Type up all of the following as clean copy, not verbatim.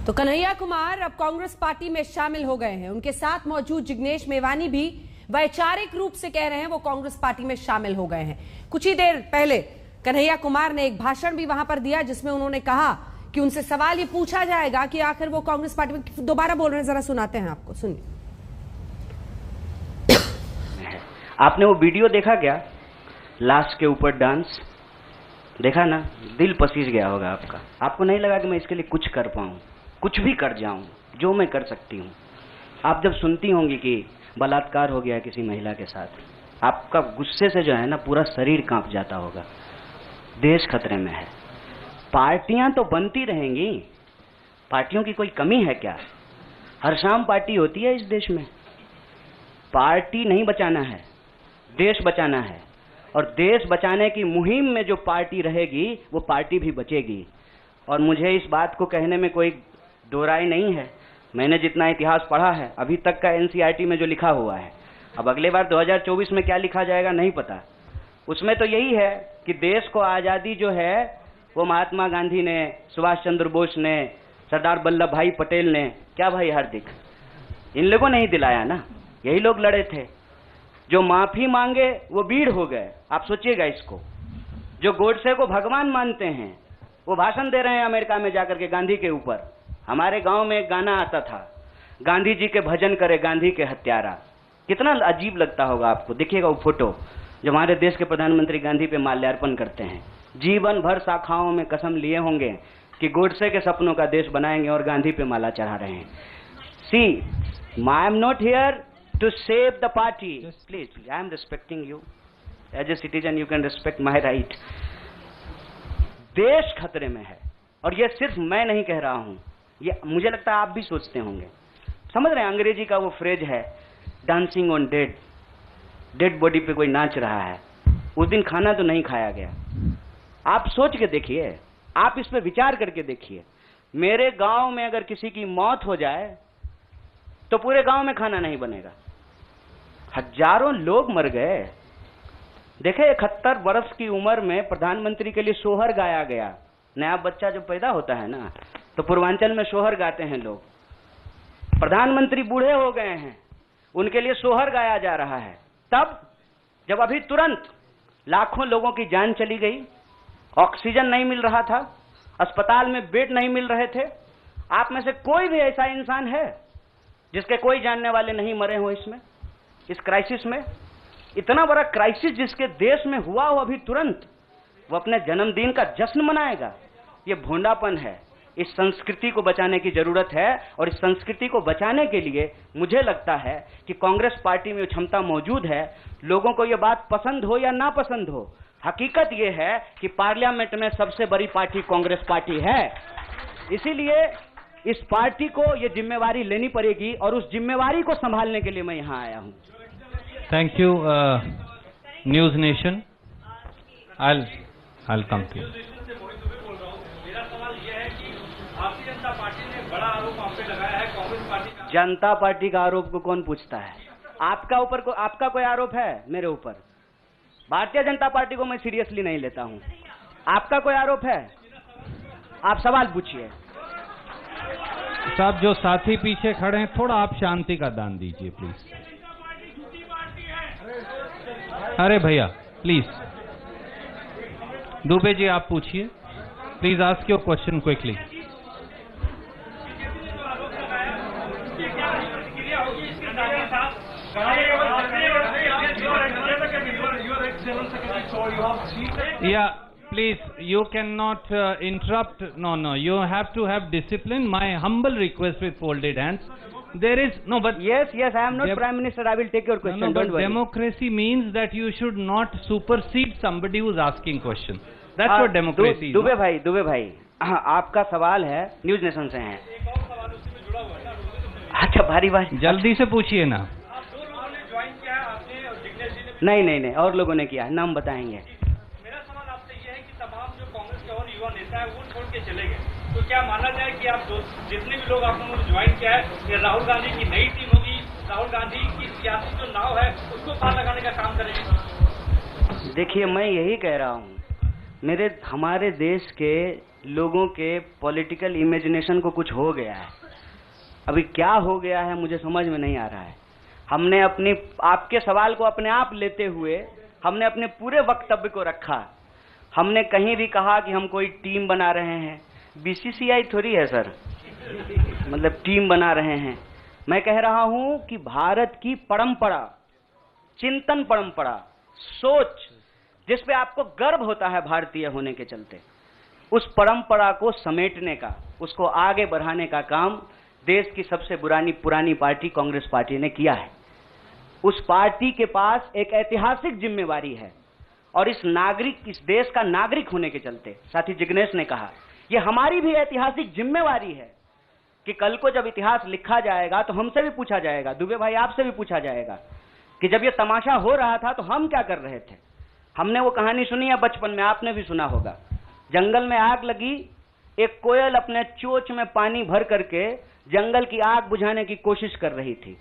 तो कन्हैया कुमार अब कांग्रेस पार्टी में शामिल हो गए हैं। उनके साथ मौजूद जिग्नेश मेवानी भी वैचारिक रूप से कह रहे हैं वो कांग्रेस पार्टी में शामिल हो गए हैं। कुछ ही देर पहले कन्हैया कुमार ने एक भाषण भी वहां पर दिया जिसमें उन्होंने कहा कि उनसे सवाल ये पूछा जाएगा कि आखिर वो कांग्रेस पार्टी में, दोबारा बोल रहे हैं, जरा सुनाते हैं आपको, सुनिए। आपने वो वीडियो देखा क्या, लाश के ऊपर डांस देखा ना? दिल पसीज गया होगा आपका। आपको नहीं लगा कि मैं इसके लिए कुछ कर पाऊं, कुछ भी कर जाऊं जो मैं कर सकती हूं। आप जब सुनती होंगी कि बलात्कार हो गया किसी महिला के साथ, आपका गुस्से से जो है ना पूरा शरीर कांप जाता होगा। देश खतरे में है। पार्टियां तो बनती रहेंगी, पार्टियों की कोई कमी है क्या? हर शाम पार्टी होती है इस देश में। पार्टी नहीं बचाना है, देश बचाना है, और देश बचाने की मुहिम में जो पार्टी रहेगी वो पार्टी भी बचेगी। और मुझे इस बात को कहने में कोई दो राय नहीं है। मैंने जितना इतिहास पढ़ा है अभी तक का एनसीईआरटी में जो लिखा हुआ है, अब अगले बार 2024 में क्या लिखा जाएगा नहीं पता। उसमें तो यही है कि देश को आज़ादी जो है वो महात्मा गांधी ने, सुभाष चंद्र बोस ने, सरदार वल्लभ भाई पटेल ने, क्या भाई हार्दिक, इन लोगों ने ही दिलाया ना। यही लोग लड़े थे। जो माफी मांगे वो वीर हो गए। आप सोचिएगा इसको। जो गोडसे को भगवान मानते हैं वो भाषण दे रहे हैं अमेरिका में जाकर के गांधी के ऊपर। हमारे गांव में एक गाना आता था, गांधी जी के भजन करे गांधी के हत्यारा। कितना अजीब लगता होगा आपको। देखिएगा वो फोटो जो हमारे देश के प्रधानमंत्री गांधी पे माल्यार्पण करते हैं। जीवन भर शाखाओं में कसम लिए होंगे कि गोडसे के सपनों का देश बनाएंगे और गांधी पे माला चढ़ा रहे हैं। See, I am not here to save the party. Please, I am respecting you. As a citizen, you can respect my right. देश खतरे में है, और ये सिर्फ मैं नहीं कह रहा हूं, ये मुझे लगता है आप भी सोचते होंगे। समझ रहे हैं, अंग्रेजी का वो फ्रेज है, dancing on dead. Dead body पे कोई नाच रहा है। उस दिन खाना तो नहीं खाया गया। आप सोच के देखिए, आप इस पे विचार करके देखिए। मेरे गांव में अगर किसी की मौत हो जाए तो पूरे गांव में खाना नहीं बनेगा। हजारों लोग मर गए। देखे 71 वर्ष की उम्र में प्रधानमंत्री के लिए सोहर गाया गया। नया बच्चा जब पैदा होता है ना तो पूर्वांचल में सोहर गाते हैं लोग। प्रधानमंत्री बूढ़े हो गए हैं, उनके लिए सोहर गाया जा रहा है। तब जब अभी तुरंत लाखों लोगों की जान चली गई, ऑक्सीजन नहीं मिल रहा था, अस्पताल में बेड नहीं मिल रहे थे। आप में से कोई भी ऐसा इंसान है जिसके कोई जानने वाले नहीं मरे हो इसमें, इस क्राइसिस में? इतना बड़ा क्राइसिस जिसके देश में हुआ हो अभी तुरंत, वो अपने जन्मदिन का जश्न मनाएगा? ये भोंडापन है। इस संस्कृति को बचाने की जरूरत है, और इस संस्कृति को बचाने के लिए मुझे लगता है कि कांग्रेस पार्टी में क्षमता मौजूद है। लोगों को यह बात पसंद हो या ना पसंद हो, हकीकत यह है कि पार्लियामेंट में सबसे बड़ी पार्टी कांग्रेस पार्टी है। इसीलिए इस पार्टी को ये जिम्मेवारी लेनी पड़ेगी, और उस जिम्मेवारी को संभालने के लिए मैं यहां आया हूं। Thank you news nation. I'll come to you. मेरा सवाल यह है कि भारतीय जनता पार्टी ने बड़ा आरोप आप पे लगाया है, कांग्रेस पार्टी का। जनता पार्टी का आरोप को कौन पूछता है? आपका कोई आरोप है मेरे ऊपर? भारतीय जनता पार्टी को मैं सीरियसली नहीं लेता हूं। आपका कोई आरोप है? आप सवाल पूछिए। साहब, जो साथी पीछे खड़े हैं, थोड़ा आप शांति का दान दीजिए प्लीज। अरे भैया प्लीज, दुबे जी आप पूछिए please, ask your question quickly. या please, you cannot interrupt. No, you have to have discipline. My humble request with folded hands. There is no, but yes, I am not Prime Minister. I will take your question. No, don't worry. Democracy means that you should not supersede somebody who's asking question. That's what democracy is. Dubey भाई, आपका सवाल है, news nation से हैं। अच्छा, भारी जल्दी से पूछिए ना। नहीं, और लोगों ने किया, नाम बताएंगे। नेता है वो छोड़ के चले गए, तो क्या माना जाए कि आप जितने भी लोग आपने ज्वाइन किया है, ये राहुल गांधी की नई टीम होगी, राहुल गांधी की सियासी जो नाव है उसको पार लगाने का काम करेगी? देखिए, मैं यही कह रहा हूँ, हमारे देश के लोगों के पॉलिटिकल इमेजिनेशन को कुछ हो गया है। अभी क्या हो गया है मुझे समझ में नहीं आ रहा है। हमने अपनी आपके सवाल को अपने आप लेते हुए हमने अपने पूरे वक्तव्य को रखा। हमने कहीं भी कहा कि हम कोई टीम बना रहे हैं। बीसीसीआई थोड़ी है सर, मतलब टीम बना रहे हैं। मैं कह रहा हूं कि भारत की परंपरा, चिंतन परंपरा, सोच, जिस पे आपको गर्व होता है भारतीय होने के चलते, उस परंपरा को समेटने का, उसको आगे बढ़ाने का काम देश की सबसे पुरानी पार्टी कांग्रेस पार्टी ने किया है। उस पार्टी के पास एक ऐतिहासिक जिम्मेवारी है और इस देश का नागरिक होने के चलते, साथी जिग्नेश ने कहा, यह हमारी भी ऐतिहासिक जिम्मेवारी है कि कल को जब इतिहास लिखा जाएगा तो हमसे भी पूछा जाएगा, दुबे भाई आपसे भी पूछा जाएगा कि जब यह तमाशा हो रहा था तो हम क्या कर रहे थे। हमने वो कहानी सुनी है बचपन में, आपने भी सुना होगा। जंगल में आग लगी, एक कोयल अपने चोंच में पानी भर करके जंगल की आग बुझाने की कोशिश कर रही थी।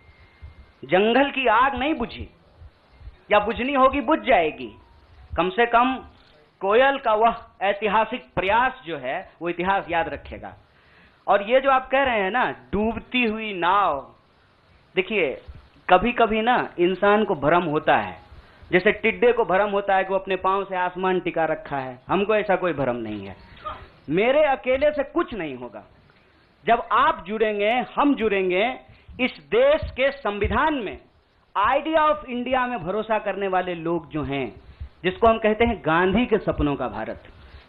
जंगल की आग नहीं बुझी, या बुझनी होगी बुझ जाएगी। कम से कम कोयल का वह ऐतिहासिक प्रयास जो है वो इतिहास याद रखेगा। और ये जो आप कह रहे हैं ना, डूबती हुई नाव, देखिए कभी कभी ना इंसान को भ्रम होता है, जैसे टिड्डे को भ्रम होता है कि वो अपने पांव से आसमान टिका रखा है। हमको ऐसा कोई भ्रम नहीं है। मेरे अकेले से कुछ नहीं होगा। जब आप जुड़ेंगे, हम जुड़ेंगे, इस देश के संविधान में, आइडिया ऑफ इंडिया में भरोसा करने वाले लोग जो हैं, जिसको हम कहते हैं गांधी के सपनों का भारत,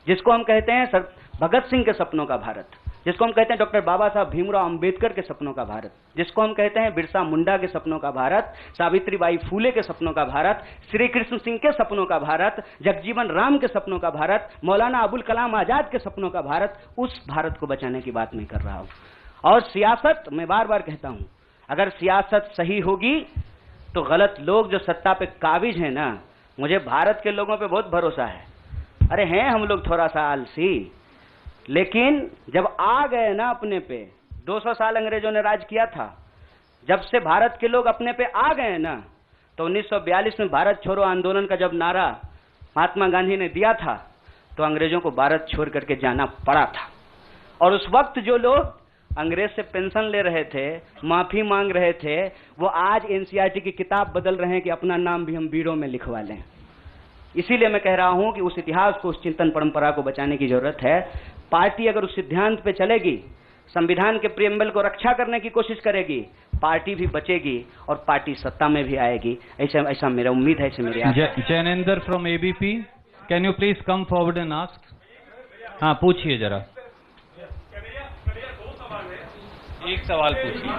जिसको हम कहते हैं भगत सिंह के सपनों का भारत, जिसको हम कहते हैं डॉक्टर बाबा साहब भीमराव अंबेडकर के सपनों का भारत, जिसको हम कहते हैं बिरसा मुंडा के सपनों का भारत, सावित्रीबाई फूले के सपनों का भारत, श्री कृष्ण सिंह के सपनों का भारत, जगजीवन राम के सपनों का भारत, मौलाना अबुल कलाम आजाद के सपनों का भारत, उस भारत को बचाने की बात मैं कर रहा हूं। और सियासत, मैं बार बार कहता हूं, अगर सियासत सही होगी तो गलत लोग जो सत्ता पे काबिज हैं ना, मुझे भारत के लोगों पे बहुत भरोसा है। अरे हैं हम लोग थोड़ा सा आलसी, लेकिन जब आ गए ना अपने पे, 200 साल अंग्रेजों ने राज किया था, जब से भारत के लोग अपने पे आ गए ना, तो 1942 में भारत छोड़ो आंदोलन का जब नारा महात्मा गांधी ने दिया था, तो अंग्रेजों को भारत छोड़ करके जाना पड़ा था। और उस वक्त जो लोग अंग्रेज से पेंशन ले रहे थे, माफी मांग रहे थे, वो आज एनसीईआरटी की किताब बदल रहे हैं कि अपना नाम भी हम बीड़ों में लिखवा लें। इसीलिए मैं कह रहा हूं कि उस इतिहास को, उस चिंतन परंपरा को बचाने की जरूरत है। पार्टी अगर उस सिद्धांत पे चलेगी, संविधान के प्रियम्बल को रक्षा करने की कोशिश करेगी, पार्टी भी बचेगी और पार्टी सत्ता में भी आएगी। ऐसा मेरा उम्मीद है, ऐसे मेरी आशा है। Jainendra from ABP, can you please come forward and ask. हाँ पूछिए जरा। एक सवाल पूछिए।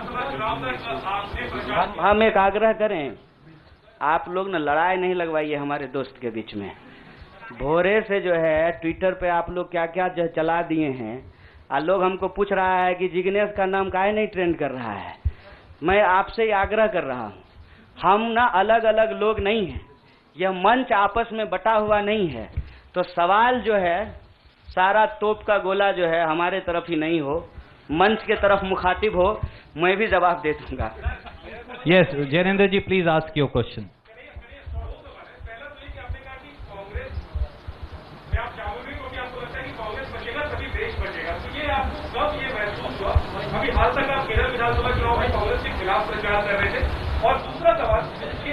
हम एक आग्रह करें, आप लोग ना लड़ाई नहीं लगवाइए हमारे दोस्त के बीच में। भोरे से जो है ट्विटर पे आप लोग क्या क्या जो चला दिए हैं, लोग हमको पूछ रहा है कि जिग्नेश का नाम काहे नहीं ट्रेंड कर रहा है। मैं आपसे आग्रह कर रहा हूँ, हम ना अलग अलग लोग नहीं हैं, यह मंच आपस में बटा हुआ नहीं है। तो सवाल जो है सारा तोप का गोला जो है हमारे तरफ ही नहीं हो, मंच के तरफ मुखातिब हो, मैं भी जवाब दे दूंगा। Yes Jainendra ji, please ask your question. अभी हाल तक आप केरल विधानसभा चुनाव में कांग्रेस के खिलाफ प्रचार कर रहे थे, और दूसरा सवाल कि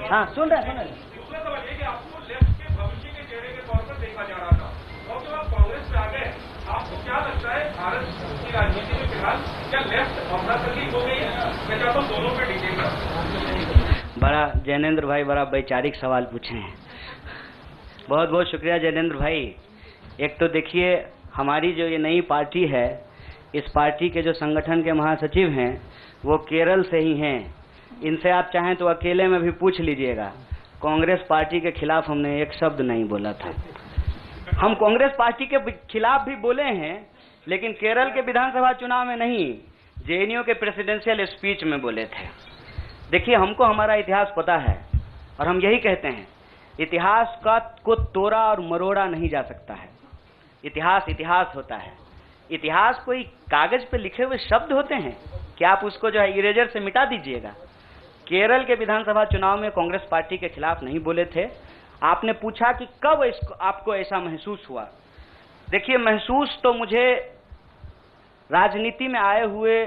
हाँ सुन रहे। दूसरा सवाल ये कि आपको लेफ्ट के भविष्य के चेहरे के तौर पर देखा जा रहा था, और जब आप कांग्रेस में आ गए, आपको क्या लगता है भारत की राजनीति में फिलहाल क्या लेफ्ट अफरातफरी हो गई है? मैं चाहता हूँ दोनों पे डिटेल का। बड़ा जैनेंद्र भाई बड़ा वैचारिक सवाल पूछे हैं, बहुत बहुत शुक्रिया जैनेंद्र भाई। एक तो देखिए, हमारी जो ये नई पार्टी है, इस पार्टी के जो संगठन के महासचिव हैं वो केरल से ही हैं। इनसे आप चाहें तो अकेले में भी पूछ लीजिएगा, कांग्रेस पार्टी के खिलाफ हमने एक शब्द नहीं बोला था। हम कांग्रेस पार्टी के खिलाफ भी बोले हैं, लेकिन केरल के विधानसभा चुनाव में नहीं, जेएनयू के प्रेसिडेंशियल स्पीच में बोले थे। देखिए, हमको हमारा इतिहास पता है और हम यही कहते हैं, इतिहास को तोड़ा और मरोड़ा नहीं जा सकता है। इतिहास इतिहास होता है। इतिहास कोई कागज पे लिखे हुए शब्द होते हैं कि आप उसको जो है इरेजर से मिटा दीजिएगा। केरल के विधानसभा चुनाव में कांग्रेस पार्टी के खिलाफ नहीं बोले थे, आपने पूछा कि कब आपको ऐसा महसूस हुआ। देखिए, महसूस तो मुझे राजनीति में आए हुए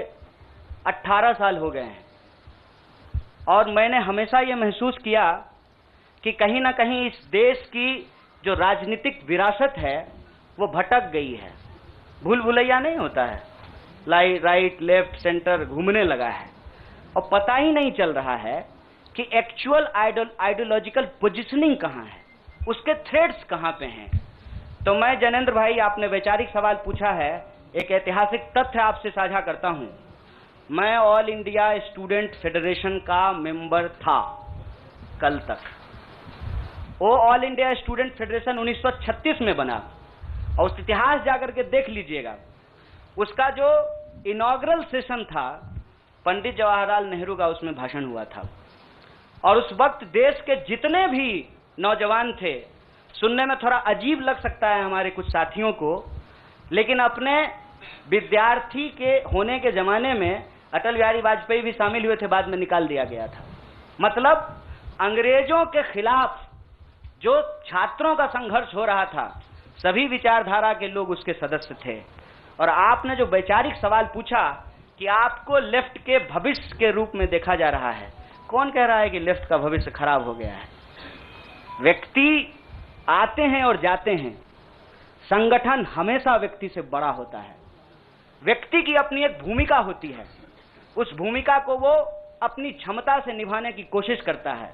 18 साल हो गए हैं, और मैंने हमेशा ये महसूस किया कि कहीं ना कहीं इस देश की जो राजनीतिक विरासत है वो भटक गई है। भूल भुलैया नहीं होता है, राइट लेफ्ट सेंटर घूमने लगा है, और पता ही नहीं चल रहा है कि एक्चुअल आइडियोलॉजिकल पोजिशनिंग कहाँ है, उसके थ्रेड्स कहाँ पे हैं। तो मैं, जैनेंद्र भाई, आपने वैचारिक सवाल पूछा है, एक ऐतिहासिक तथ्य आपसे साझा करता हूं। मैं ऑल इंडिया स्टूडेंट फेडरेशन का मेंबर था कल तक। वो ऑल इंडिया स्टूडेंट फेडरेशन 1936 में बना, और उस इतिहास जाकर के देख लीजिएगा। उसका जो इनॉग्रल सेशन था, पंडित जवाहरलाल नेहरू का उसमें भाषण हुआ था, और उस वक्त देश के जितने भी नौजवान थे, सुनने में थोड़ा अजीब लग सकता है हमारे कुछ साथियों को, लेकिन अपने विद्यार्थी के होने के जमाने में अटल बिहारी वाजपेयी भी शामिल हुए थे, बाद में निकाल दिया गया था। मतलब अंग्रेजों के खिलाफ जो छात्रों का संघर्ष हो रहा था, सभी विचारधारा के लोग उसके सदस्य थे। और आपने जो वैचारिक सवाल पूछा कि आपको लेफ्ट के भविष्य के रूप में देखा जा रहा है, कौन कह रहा है कि लेफ्ट का भविष्य खराब हो गया है? व्यक्ति आते हैं और जाते हैं, संगठन हमेशा व्यक्ति से बड़ा होता है। व्यक्ति की अपनी एक भूमिका होती है, उस भूमिका को वो अपनी क्षमता से निभाने की कोशिश करता है।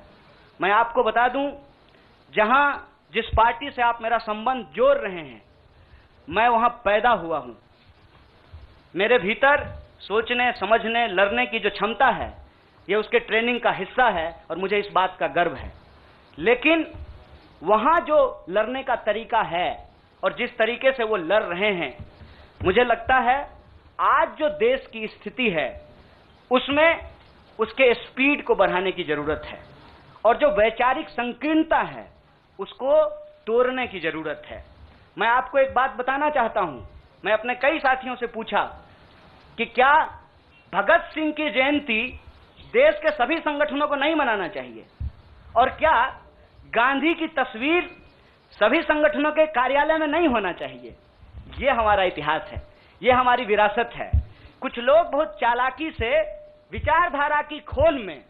मैं आपको बता दूं, जहां जिस पार्टी से आप मेरा संबंध जोड़ रहे हैं, मैं वहां पैदा हुआ हूं। मेरे भीतर सोचने, समझने, लड़ने की जो क्षमता है, ये उसके ट्रेनिंग का हिस्सा है, और मुझे इस बात का गर्व है। लेकिन वहां जो लड़ने का तरीका है और जिस तरीके से वो लड़ रहे हैं, मुझे लगता है आज जो देश की स्थिति है उसमें उसके स्पीड को बढ़ाने की जरूरत है, और जो वैचारिक संकीर्णता है उसको तोड़ने की जरूरत है। मैं आपको एक बात बताना चाहता हूं। मैं अपने कई साथियों से पूछा कि क्या भगत सिंह की जयंती देश के सभी संगठनों को नहीं मनाना चाहिए, और क्या गांधी की तस्वीर सभी संगठनों के कार्यालय में नहीं होना चाहिए? ये हमारा इतिहास है, ये हमारी विरासत है। कुछ लोग बहुत चालाकी से विचारधारा की खोल में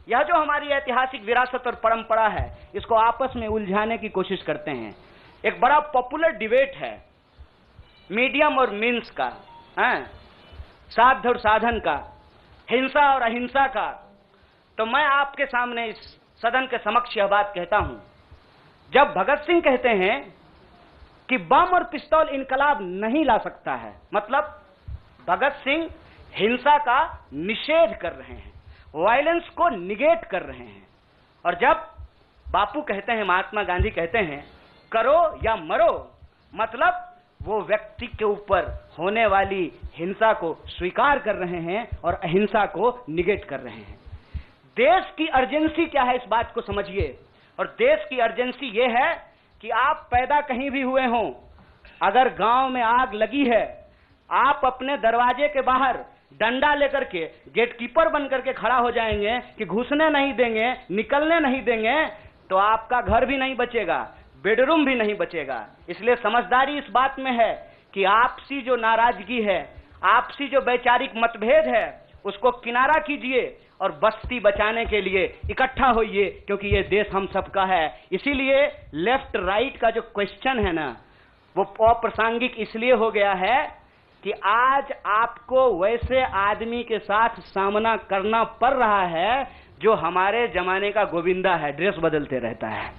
यह जो हमारी ऐतिहासिक विरासत और परंपरा है, इसको आपस में उलझाने की कोशिश करते हैं। एक बड़ा पॉपुलर डिबेट है मीडियम और मीन्स का, साध्य और साधन का, हिंसा और अहिंसा का। तो मैं आपके सामने इस सदन के समक्ष यह बात कहता हूं, जब भगत सिंह कहते हैं कि बम और पिस्तौल इनकलाब नहीं ला सकता है, मतलब भगत सिंह हिंसा का निषेध कर रहे हैं, वायलेंस को निगेट कर रहे हैं। और जब बापू कहते हैं, महात्मा गांधी कहते हैं, करो या मरो, मतलब वो व्यक्ति के ऊपर होने वाली हिंसा को स्वीकार कर रहे हैं और अहिंसा को निगेट कर रहे हैं। देश की अर्जेंसी क्या है, इस बात को समझिए। और देश की अर्जेंसी ये है कि आप पैदा कहीं भी हुए हों, अगर गांव में आग लगी है, आप अपने दरवाजे के बाहर डंडा लेकर के गेटकीपर बन करके खड़ा हो जाएंगे कि घुसने नहीं देंगे, निकलने नहीं देंगे, तो आपका घर भी नहीं बचेगा, बेडरूम भी नहीं बचेगा। इसलिए समझदारी इस बात में है कि आपसी जो नाराजगी है, आपसी जो वैचारिक मतभेद है, उसको किनारा कीजिए और बस्ती बचाने के लिए इकट्ठा होइए, क्योंकि ये देश हम सबका है। इसीलिए लेफ्ट राइट का जो क्वेश्चन है ना, वो अप्रासंगिक इसलिए हो गया है कि आज आपको वैसे आदमी के साथ सामना करना पड़ रहा है जो हमारे जमाने का गोविंदा है, ड्रेस बदलते रहता है।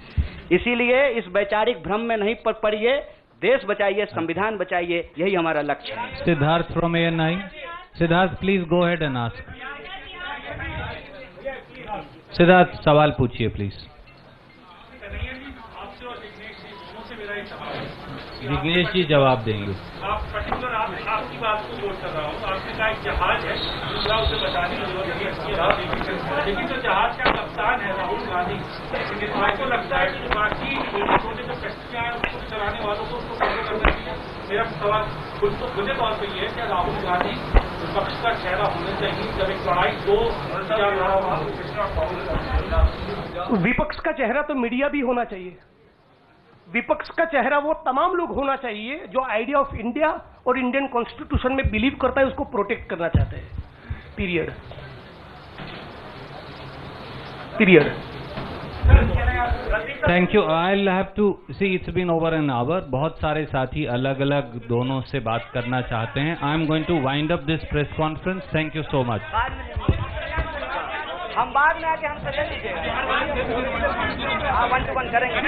इसीलिए इस वैचारिक भ्रम में नहीं पड़िए, देश बचाइए, संविधान बचाइए, यही हमारा लक्ष्य है। Siddharth from ANI। Siddharth, please go ahead and ask. Siddharth, सवाल पूछिए प्लीज। जिग्नेश जी जवाब देंगे। आप पर्टिकुलर आपकी बात को नोट कर रहा हूँ। आपने कहा एक जहाज है, दूसरा उसे बताने की जरूरत है, लेकिन जो जहाज का कप्तान है राहुल गांधी, आपको लगता है कि बाकी छोटे जो फैक्ट्रियां हैं उसको चलाने वालों को उसको फॉलो करना चाहिए? मेरा सवाल खुदे तौर पर ये है कि राहुल गांधी विपक्ष का चेहरा होना चाहिए जब एक लड़ाई दो विपक्ष का चेहरा तो मीडिया भी होना चाहिए। विपक्ष का चेहरा वो तमाम लोग होना चाहिए जो आइडिया ऑफ इंडिया और इंडियन कॉन्स्टिट्यूशन में बिलीव करता है, उसको प्रोटेक्ट करना चाहते हैं। Period. Thank you. I have to see, it's been over an hour. बहुत सारे साथी अलग अलग दोनों से बात करना चाहते हैं। I am going to wind up this press conference. Thank you so much. हम बाद में आके हमसे ले लीजिए, 1-to-1 करेंगे।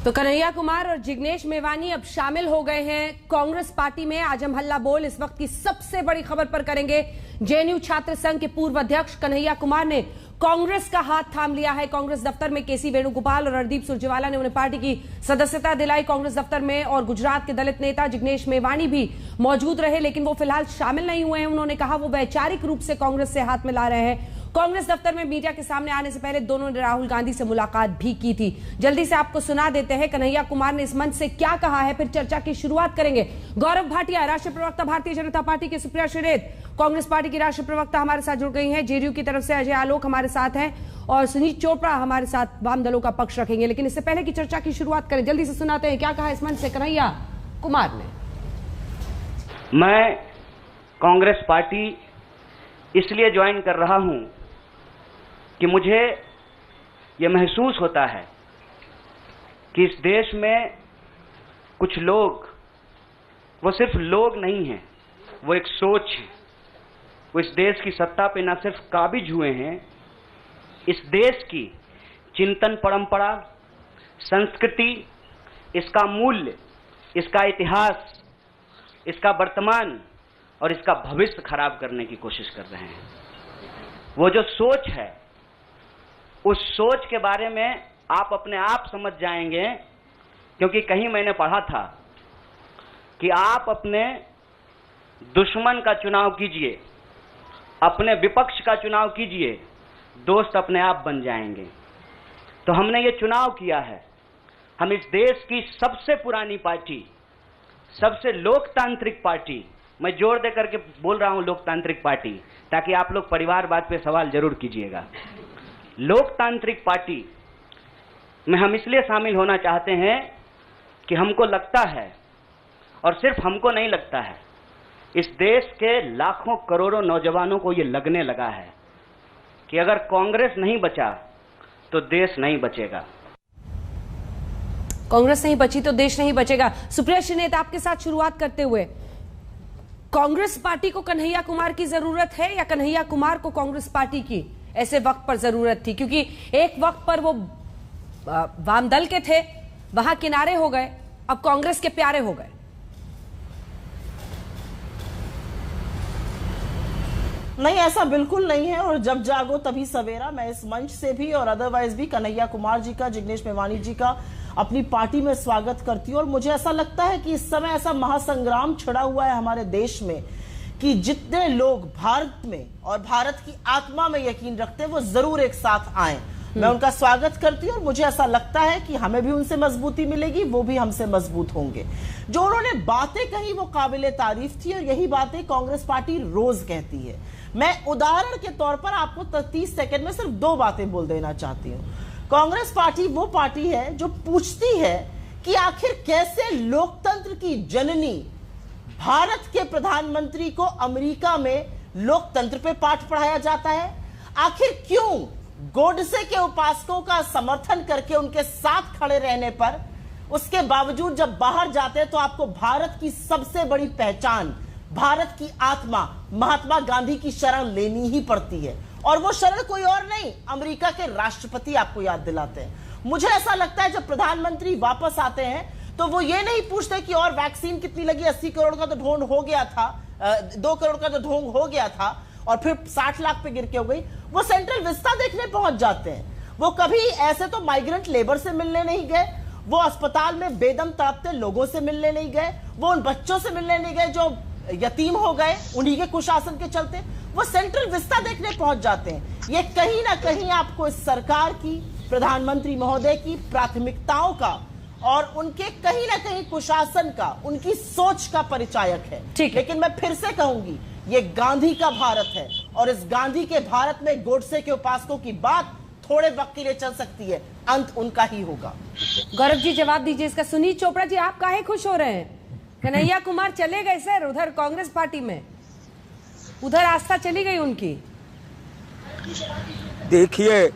तो कन्हैया कुमार और जिग्नेश मेवानी अब शामिल हो गए हैं कांग्रेस पार्टी में। आज हम हल्ला बोल इस वक्त की सबसे बड़ी खबर पर करेंगे। जेएनयू छात्र संघ के पूर्व अध्यक्ष कन्हैया कुमार ने कांग्रेस का हाथ थाम लिया है। कांग्रेस दफ्तर में केसी वेणुगोपाल और हरदीप सुरजेवाला ने उन्हें पार्टी की सदस्यता दिलाई कांग्रेस दफ्तर में। और गुजरात के दलित नेता जिग्नेश मेवानी भी मौजूद रहे, लेकिन वो फिलहाल शामिल नहीं हुए हैं। उन्होंने कहा वो वैचारिक रूप से कांग्रेस से हाथ मिला रहे हैं। कांग्रेस दफ्तर में मीडिया के सामने आने से पहले दोनों ने राहुल गांधी से मुलाकात भी की थी। जल्दी से आपको सुना देते हैं कन्हैया कुमार ने इस मंच से क्या कहा है, फिर चर्चा की शुरुआत करेंगे। गौरव भाटिया, राष्ट्रीय प्रवक्ता भारतीय जनता पार्टी के, सुप्रिया श्रीनेत कांग्रेस पार्टी की राष्ट्रीय प्रवक्ता हमारे साथ जुड़ गई हैं। जेडीयू की तरफ से अजय आलोक हमारे साथ हैं और सुनीत चोपड़ा हमारे साथ वाम दलों का पक्ष रखेंगे। लेकिन इससे पहले की चर्चा की शुरुआत करें, जल्दी से सुनाते हैं क्या कहा इस मंच से कन्हैया कुमार ने। मैं कांग्रेस पार्टी इसलिए ज्वाइन कर रहा हूं कि मुझे यह महसूस होता है कि इस देश में कुछ लोग, वो सिर्फ लोग नहीं हैं, वो एक सोच है। वो इस देश की सत्ता पे न सिर्फ काबिज हुए हैं, इस देश की चिंतन परंपरा, संस्कृति, इसका मूल्य, इसका इतिहास, इसका वर्तमान और इसका भविष्य खराब करने की कोशिश कर रहे हैं। वो जो सोच है, उस सोच के बारे में आप अपने आप समझ जाएंगे, क्योंकि कहीं मैंने पढ़ा था कि आप अपने दुश्मन का चुनाव कीजिए, अपने विपक्ष का चुनाव कीजिए, दोस्त अपने आप बन जाएंगे। तो हमने ये चुनाव किया है। हम इस देश की सबसे पुरानी पार्टी, सबसे लोकतांत्रिक पार्टी, मैं जोर दे करके बोल रहा हूं लोकतांत्रिक पार्टी, ताकि आप लोग परिवारवाद पे सवाल जरूर कीजिएगा। लोकतांत्रिक पार्टी में हम इसलिए शामिल होना चाहते हैं कि हमको लगता है, और सिर्फ हमको नहीं लगता है, इस देश के लाखों करोड़ों नौजवानों को ये लगने लगा है कि अगर कांग्रेस नहीं बचा तो देश नहीं बचेगा। कांग्रेस नहीं बची तो देश नहीं बचेगा। सुप्रिया श्रीनेत, आपके साथ शुरुआत करते हुए, कांग्रेस पार्टी को कन्हैया कुमार की जरूरत है या कन्हैया कुमार को कांग्रेस पार्टी की ऐसे वक्त पर जरूरत थी? क्योंकि एक वक्त पर वो वाम दल के थे, वहां किनारे हो गए, अब कांग्रेस के प्यारे हो गए। नहीं, ऐसा बिल्कुल नहीं है। और जब जागो तभी सवेरा, मैं इस मंच से भी और अदरवाइज भी कन्हैया कुमार जी का, जिग्नेश मेवानी जी का अपनी पार्टी में स्वागत करती हूँ। और मुझे ऐसा लगता है कि इस समय ऐसा महासंग्राम छिड़ा हुआ है हमारे देश में कि जितने लोग भारत में और भारत की आत्मा में यकीन रखते हैं वो जरूर एक साथ आए। मैं उनका स्वागत करती हूँ और मुझे ऐसा लगता है कि हमें भी उनसे मजबूती मिलेगी, वो भी हमसे मजबूत होंगे। जो उन्होंने बातें कही वो काबिले तारीफ थी और यही बातें कांग्रेस पार्टी रोज कहती है। मैं उदाहरण के तौर पर आपको 30 सेकंड में सिर्फ 2 बातें बोल देना चाहती हूँ। कांग्रेस पार्टी वो पार्टी है जो पूछती है कि आखिर कैसे लोकतंत्र की जननी भारत के प्रधानमंत्री को अमेरिका में लोकतंत्र पे पाठ पढ़ाया जाता है। आखिर क्यों गोडसे के उपासकों का समर्थन करके उनके साथ खड़े रहने पर उसके बावजूद जब बाहर जाते हैं तो आपको भारत की सबसे बड़ी पहचान, भारत की आत्मा महात्मा गांधी की शरण लेनी ही पड़ती है। और वो शरण कोई और नहीं, अमेरिका के राष्ट्रपति आपको याद दिलाते हैं। मुझे ऐसा लगता है जब प्रधानमंत्री वापस आते हैं तो वो ये नहीं पूछते कि और वैक्सीन कितनी लगी, 80 करोड़ का तो ढोंग हो गया था, 2 करोड़ का तो ढोंग हो गया था और फिर 60 लाख पे गिर के हो गई। वो सेंट्रल विस्टा देखने पहुंच जाते हैं। वो कभी ऐसे तो माइग्रेंट लेबर से मिलने नहीं गए, वो अस्पताल में बेदम तड़पते लोगों से मिलने नहीं गए, वो उन बच्चों से मिलने नहीं गए जो यतीम हो गए उन्हीं के कुशासन के चलते, वो सेंट्रल विस्टा देखने पहुंच जाते हैं। ये कहीं ना कहीं आपको इस सरकार की, प्रधानमंत्री महोदय की प्राथमिकताओं का और उनके कहीं ना कहीं कुशासन का, उनकी सोच का परिचायक है। लेकिन मैं फिर से कहूंगी, ये गांधी का भारत है और इस गांधी के भारत में गोडसे के उपासकों की बात थोड़े वक्त के लिए चल सकती है, अंत उनका ही होगा। गौरव जी जवाब दीजिए इसका। सुनील चोपड़ा जी, आप काहे खुश हो रहे हैं? कन्हैया कुमार चले गए सर उधर कांग्रेस पार्टी में, उधर आस्था चली गई उनकी। देखिए,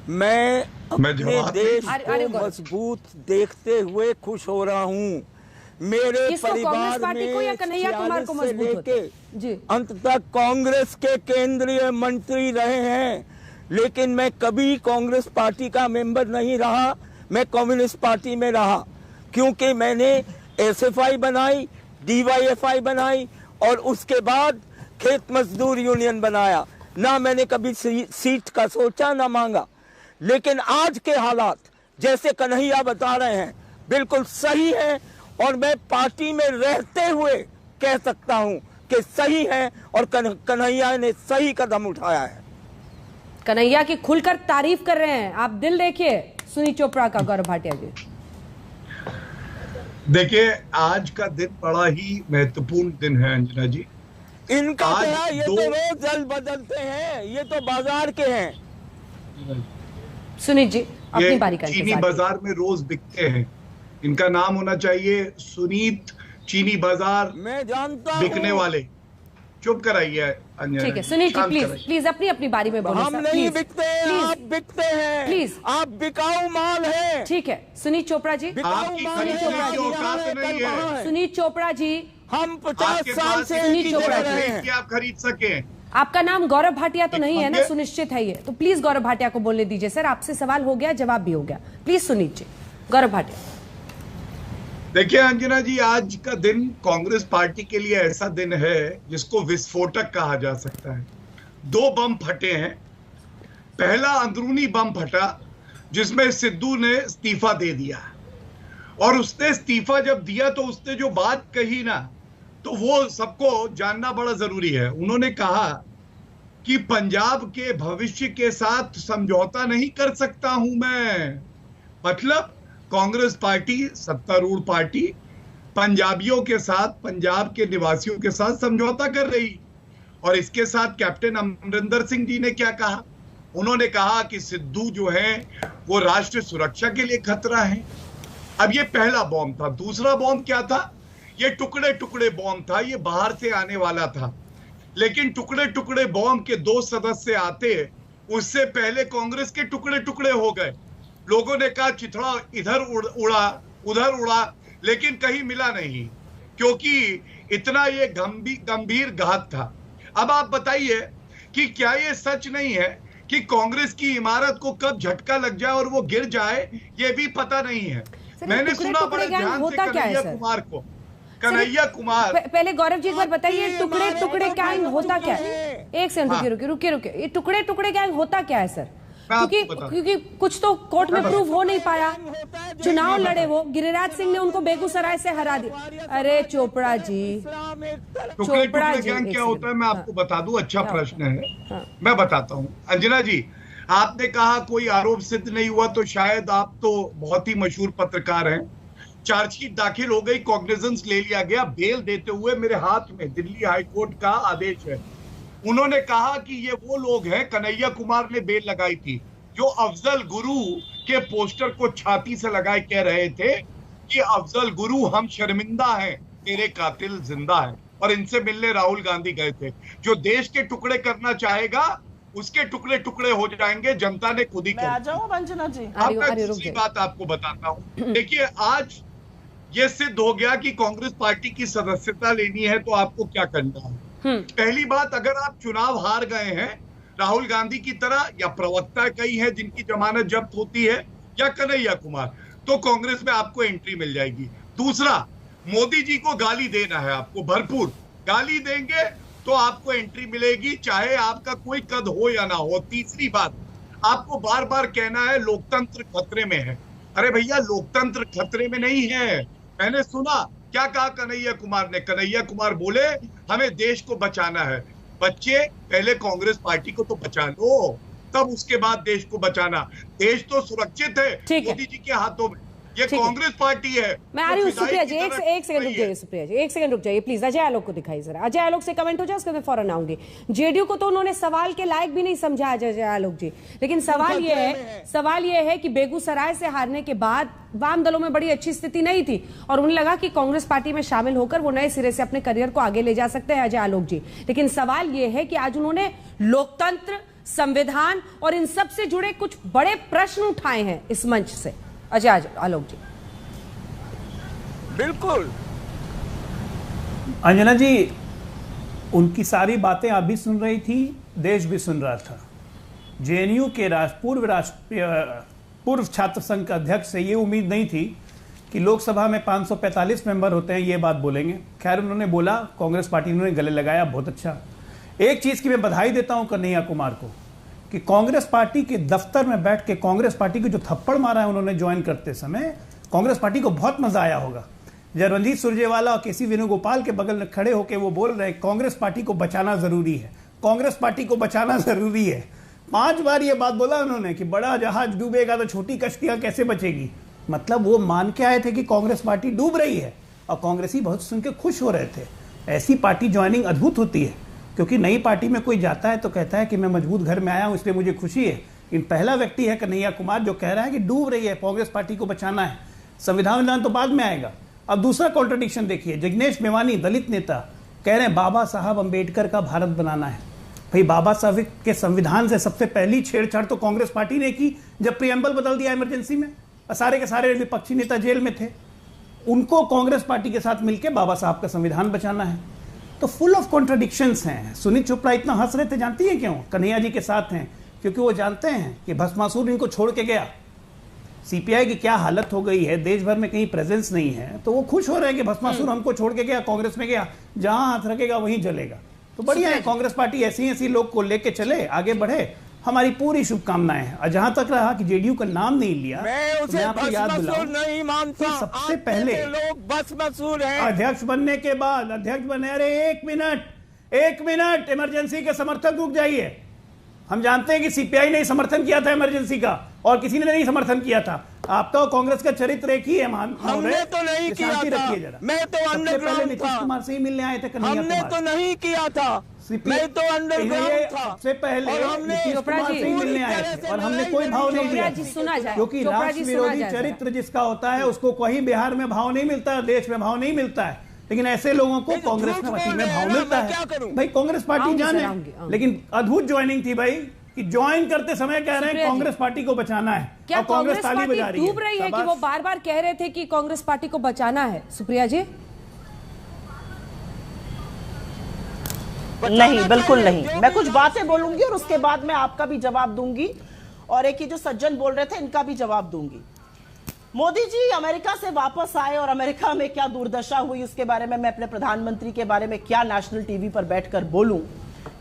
मैं अपने देश को मजबूत देखते हुए खुश हो रहा हूँ। मेरे परिवार में कन्हैया कुमार को मजबूत लेके अंत तक कांग्रेस के केंद्रीय मंत्री रहे हैं, लेकिन मैं कभी कांग्रेस पार्टी का मेंबर नहीं रहा, मैं कम्युनिस्ट पार्टी में रहा, क्योंकि मैंने एसएफआई बनाई, डीवाईएफआई बनाई और उसके बाद खेत मजदूर यूनियन बनाया। ना मैंने कभी सीट का सोचा ना मांगा, लेकिन आज के हालात जैसे कन्हैया बता रहे हैं बिल्कुल सही है और मैं पार्टी में रहते हुए कह सकता हूं कि सही है और कन्हैया ने सही कदम उठाया है। कन्हैया की खुलकर तारीफ कर रहे हैं, आप दिल देखिए सुनील चोपड़ा का। गौरव भाटिया जी देखिए, आज का दिन बड़ा ही महत्वपूर्ण दिन है अंजना जी। इनका क्या, ये तो रोज जल बदलते हैं, ये तो बाजार के हैं। सुनील जी अपनी बारी का चीनी बाजार में रोज बिकते हैं, इनका नाम होना चाहिए सुनीत चीनी बाजार मैं जानता बिकने वाले। चुप कराइए अंजना। ठीक है सुनील जी, प्लीज प्लीज अपनी अपनी बारी में बोलो। हम नहीं बिकते, आप बिकते हैं, प्लीज आप बिकाऊ माल है। ठीक है सुनील चोपड़ा जी, आपकी खरीदने की औकात नहीं है। सुनील चोपड़ा जी, हम 50 साल से सुनील चोपड़ा जी आप खरीद सके। आपका नाम गौरव भाटिया तो नहीं है ना? सुनिश्चित है ये, तो प्लीज गौरव भाटिया को बोलने दीजिए। सर आपसे सवाल हो गया, जवाब भी हो गया, प्लीज सुनील जी। गौरव भाटिया देखिए अंजना जी, आज का दिन कांग्रेस पार्टी के लिए ऐसा दिन है जिसको विस्फोटक कहा जा सकता है। 2 बम फटे हैं। पहला अंदरूनी बम फटा जिसमें सिद्धू ने इस्तीफा दे दिया, और उसने इस्तीफा जब दिया तो उसने जो बात कही ना, तो वो सबको जानना बड़ा जरूरी है। उन्होंने कहा कि पंजाब के भविष्य के साथ समझौता नहीं कर सकता हूं मैं। मतलब कांग्रेस पार्टी, सत्तारूढ़ पार्टी, पंजाबियों के साथ, पंजाब के निवासियों के साथ समझौता कर रही। और इसके साथ कैप्टन अमरिंदर सिंह जी ने क्या कहा? उन्होंने कहा कि सिद्धू जो है वो राष्ट्र सुरक्षा के लिए खतरा है। अब ये पहला बॉम्ब था। दूसरा बॉम्ब क्या था? ये टुकड़े टुकड़े बॉम्ब था, ये बाहर से आने वाला था। लेकिन टुकड़े टुकड़े बॉम्ब के 2 सदस्य आते, उससे पहले कांग्रेस के टुकड़े टुकड़े हो गए। लोगों ने कहा चिथड़ा इधर उड़ा उधर उड़ा, लेकिन कहीं मिला नहीं, क्योंकि इतना ये गंभीर घात था। अब आप बताइए कि क्या ये सच नहीं है कि कांग्रेस की इमारत को कब झटका लग जाए और वो गिर जाए, ये भी पता नहीं है। मैंने सुना बड़े ध्यान से कन्हैया कुमार को, कन्हैया कुमार। पहले गौरव जी एक बार बताइए, टुकड़े टुकड़े गैंग होता क्या है? एक सेकंड रुकिए, ये टुकड़े टुकड़े गैंग होता क्या है सर? क्योंकि कुछ तो कोर्ट में प्रूव हो नहीं पाया। चुनाव लड़े वो, गिरिराज सिंह ने उनको बेगूसराय से हरा दिया। अरे चोपड़ा जी, चोपड़ा जी क्या होता है मैं आपको बता दूं। अच्छा प्रश्न है, मैं बताता हूं। अंजना जी, आपने कहा कोई आरोप सिद्ध नहीं हुआ, तो शायद आप तो बहुत ही मशहूर पत्रकार हैं। चार्जशीट दाखिल हो गई, कॉग्निजेंस ले लिया गया। बेल देते हुए मेरे हाथ में दिल्ली हाईकोर्ट का आदेश है। उन्होंने कहा कि ये वो लोग हैं, कन्हैया कुमार ने बेल लगाई थी, जो अफजल गुरु के पोस्टर को छाती से लगाए कह रहे थे कि अफजल गुरु हम शर्मिंदा हैं, तेरे कातिल जिंदा है। और इनसे मिलने राहुल गांधी गए थे। जो देश के टुकड़े करना चाहेगा उसके टुकड़े टुकड़े हो जाएंगे, जनता ने खुद ही आ जाओ अंजना जी। अब मैं दूसरी बात आपको बताता हूँ। देखिए, आज ये सिद्ध हो गया कि कांग्रेस पार्टी की सदस्यता लेनी है तो आपको क्या करना है। पहली बात, अगर आप चुनाव हार गए हैं राहुल गांधी की तरह, या प्रवक्ता कई हैं जिनकी जमानत जब्त होती है, या कन्हैया कुमार, तो कांग्रेस में आपको एंट्री मिल जाएगी। दूसरा, मोदी जी को गाली देना है, आपको भरपूर गाली देंगे तो आपको एंट्री मिलेगी, चाहे आपका कोई कद हो या ना हो। तीसरी बात, आपको बार बार कहना है लोकतंत्र खतरे में है। अरे भैया लोकतंत्र खतरे में नहीं है। मैंने सुना क्या कहा कन्हैया कुमार ने। कन्हैया कुमार बोले हमें देश को बचाना है। बच्चे पहले कांग्रेस पार्टी को तो बचा लो, तब उसके बाद देश को बचाना। देश तो सुरक्षित है मोदी जी के हाथों में। ये कांग्रेस पार्टी है। मैं आ रही हूँ सुप्रिया जी, एक सेकंड रुक जाइए। सुप्रिया जी एक सेकंड रुक जाइए प्लीज। अजय आलोक को दिखाइए जरा। अजय आलोक से कमेंट हो जाए, उसके मैं फौरन आऊंगी। जेडीयू को तो उन्होंने सवाल के लायक भी नहीं समझा अजय आलोक जी, लेकिन सवाल ये है कि बेगूसराय से हारने के बाद वाम दलों में बड़ी अच्छी स्थिति नहीं थी और उन्हें लगा कि कांग्रेस पार्टी में शामिल होकर वो नए सिरे से अपने करियर को आगे ले जा सकते हैं अजय आलोक जी। लेकिन सवाल ये है कि आज उन्होंने लोकतंत्र, संविधान और इन सब से जुड़े कुछ बड़े प्रश्न उठाए हैं इस मंच से। अजय आलोक जी। बिल्कुल अंजना जी, उनकी सारी बातें आप भी सुन रही थी, देश भी सुन रहा था। जेएनयू के पूर्व छात्र संघ के अध्यक्ष से ये उम्मीद नहीं थी कि लोकसभा में 545 मेंबर होते हैं ये बात बोलेंगे। खैर उन्होंने बोला, कांग्रेस पार्टी ने गले लगाया, बहुत अच्छा। एक चीज की मैं बधाई देता हूं कन्हैया कुमार को कि कांग्रेस पार्टी के दफ्तर में बैठ के कांग्रेस पार्टी को जो थप्पड़ मारा है उन्होंने ज्वाइन करते समय, कांग्रेस पार्टी को बहुत मजा आया होगा। जब रणजीत सुरजेवाला और केसी वेणुगोपाल के बगल में खड़े होकर वो बोल रहे हैं कांग्रेस पार्टी को बचाना जरूरी है, कांग्रेस पार्टी को बचाना जरूरी है। 5 बार ये बात बोला उन्होंने कि बड़ा जहाज डूबेगा तो छोटी कश्तियां कैसे बचेगी। मतलब वो मान के आए थे कि कांग्रेस पार्टी डूब रही है और कांग्रेसी बहुत सुन के खुश हो रहे थे। ऐसी पार्टी ज्वाइनिंग अद्भुत होती है, क्योंकि नई पार्टी में कोई जाता है तो कहता है कि मैं मजबूत घर में आया हूं इसलिए मुझे खुशी है। इन पहला व्यक्ति है कन्हैया कुमार जो कह रहा है कि डूब रही है, कांग्रेस पार्टी को बचाना है। संविधान तो बाद में आएगा। अब दूसरा कॉन्ट्रडिक्शन देखिए, जिग्नेश मेवानी दलित नेता कह रहे हैं बाबा साहब अंबेडकर का भारत बनाना है। भाई बाबा साहब के संविधान से सबसे पहली छेड़छाड़ तो कांग्रेस पार्टी ने की जब प्रियम्बल बदल दिया इमरजेंसी में, सारे के सारे विपक्षी नेता जेल में थे। उनको कांग्रेस पार्टी के साथ मिलकर बाबा साहब का संविधान बचाना है। तो फुल ऑफ कॉन्ट्रडिक्शंस हैं। सुनील चोपड़ा इतना हंस रहे थे जानती है क्यों? कन्हैया जी के साथ हैं क्योंकि वो जानते हैं कि भस्मासुर इनको छोड़ के गया। सीपीआई की क्या हालत हो गई है, देश भर में कहीं प्रेजेंस नहीं है, तो वो खुश हो रहे हैं कि भस्मासुर हमको छोड़ के गया, कांग्रेस में गया, जहां हाथ रखेगा वहीं जलेगा। तो बढ़िया है, कांग्रेस पार्टी ऐसी लोग को लेके चले, आगे बढ़े, हमारी पूरी शुभकामनाएं हैं। और जहां तक रहा कि जेडीयू का नाम नहीं लिया, मैं उसे आपको याद दिलाऊं नहीं मानता। सबसे पहले लोग भस्मासुर हैं। अध्यक्ष बनने के बाद अध्यक्ष बने, अरे एक मिनट इमरजेंसी के समर्थक रुक जाइए। हम जानते हैं कि सीपीआई ने समर्थन किया था इमरजेंसी का और किसी ने नहीं समर्थन किया था। आपका और कांग्रेस का चरित्र एक ही है। हमने तो नहीं किया था, मैं तो अंडरग्राउंड नीतीश कुमार से ही मिलने आए थे। हमने तो नहीं किया था, मैं तो अंडरग्राउंड था। सबसे पहले नीतीश कुमार से ही मिलने आए थे और हमने कोई भाव नहीं दिया, क्योंकि राष्ट्र विरोधी चरित्र जिसका होता है उसको कहीं बिहार में भाव नहीं मिलता है, देश में भाव नहीं मिलता है, लेकिन ऐसे लोगों को कांग्रेस पार्टी में भाव मिलता है। भाई कांग्रेस पार्टी जाने, लेकिन अद्भुत ज्वाइनिंग थी भाई कि ज्वाइन करते समय कह रहे हैं कांग्रेस पार्टी को बचाना है। क्या कांग्रेस पार्टी डूब रही है कि वो बार बार कह रहे थे कि कांग्रेस पार्टी को बचाना है? सुप्रिया जी नहीं, बिल्कुल नहीं। मैं कुछ बातें बोलूंगी और उसके बाद मैं आपका भी जवाब दूंगी और एक ही जो सज्जन बोल रहे थे इनका भी जवाब दूंगी। मोदी जी अमेरिका से वापस आए और अमेरिका में क्या दुर्दशा हुई उसके बारे में मैं अपने प्रधानमंत्री के बारे में क्या नेशनल टीवी पर बैठकर बोलूं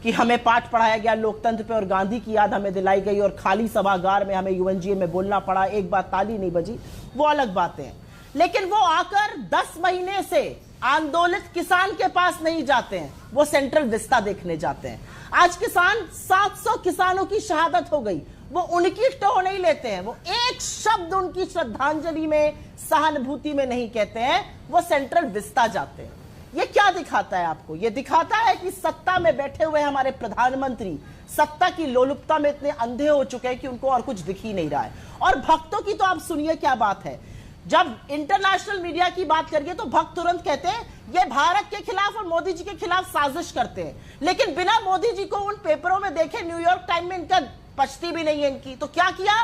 कि हमें पाठ पढ़ाया गया लोकतंत्र पे और गांधी की याद हमें दिलाई गई और खाली सभागार में हमें यूएनजीए में बोलना पड़ा, एक बात ताली नहीं बजी, वो अलग बातें हैं। लेकिन वो आकर 10 महीने से आंदोलित किसान के पास नहीं जाते हैं, वो सेंट्रल विस्ता देखने जाते हैं। आज किसान 700 किसानों की शहादत हो गई, वो उनकी टो नहीं लेते हैं, वो एक शब्द उनकी श्रद्धांजलि में सहानुभूति में नहीं कहते हैं, वो सेंट्रल विस्ता जाते हैं। ये क्या दिखाता है आपको? ये दिखाता है कि सत्ता में बैठे हुए हमारे प्रधानमंत्री सत्ता की लोलुपता में इतने अंधे हो चुके हैं कि उनको और कुछ दिख ही नहीं रहा है। और भक्तों की तो आप सुनिए क्या बात है, जब इंटरनेशनल मीडिया की बात करिए तो भक्त तुरंत कहते हैं ये भारत के खिलाफ और मोदी जी के खिलाफ साजिश करते हैं, लेकिन बिना मोदी जी को उन पेपरों में देखे न्यूयॉर्क टाइम में इनका पछती भी नहीं है इनकी, तो क्या किया,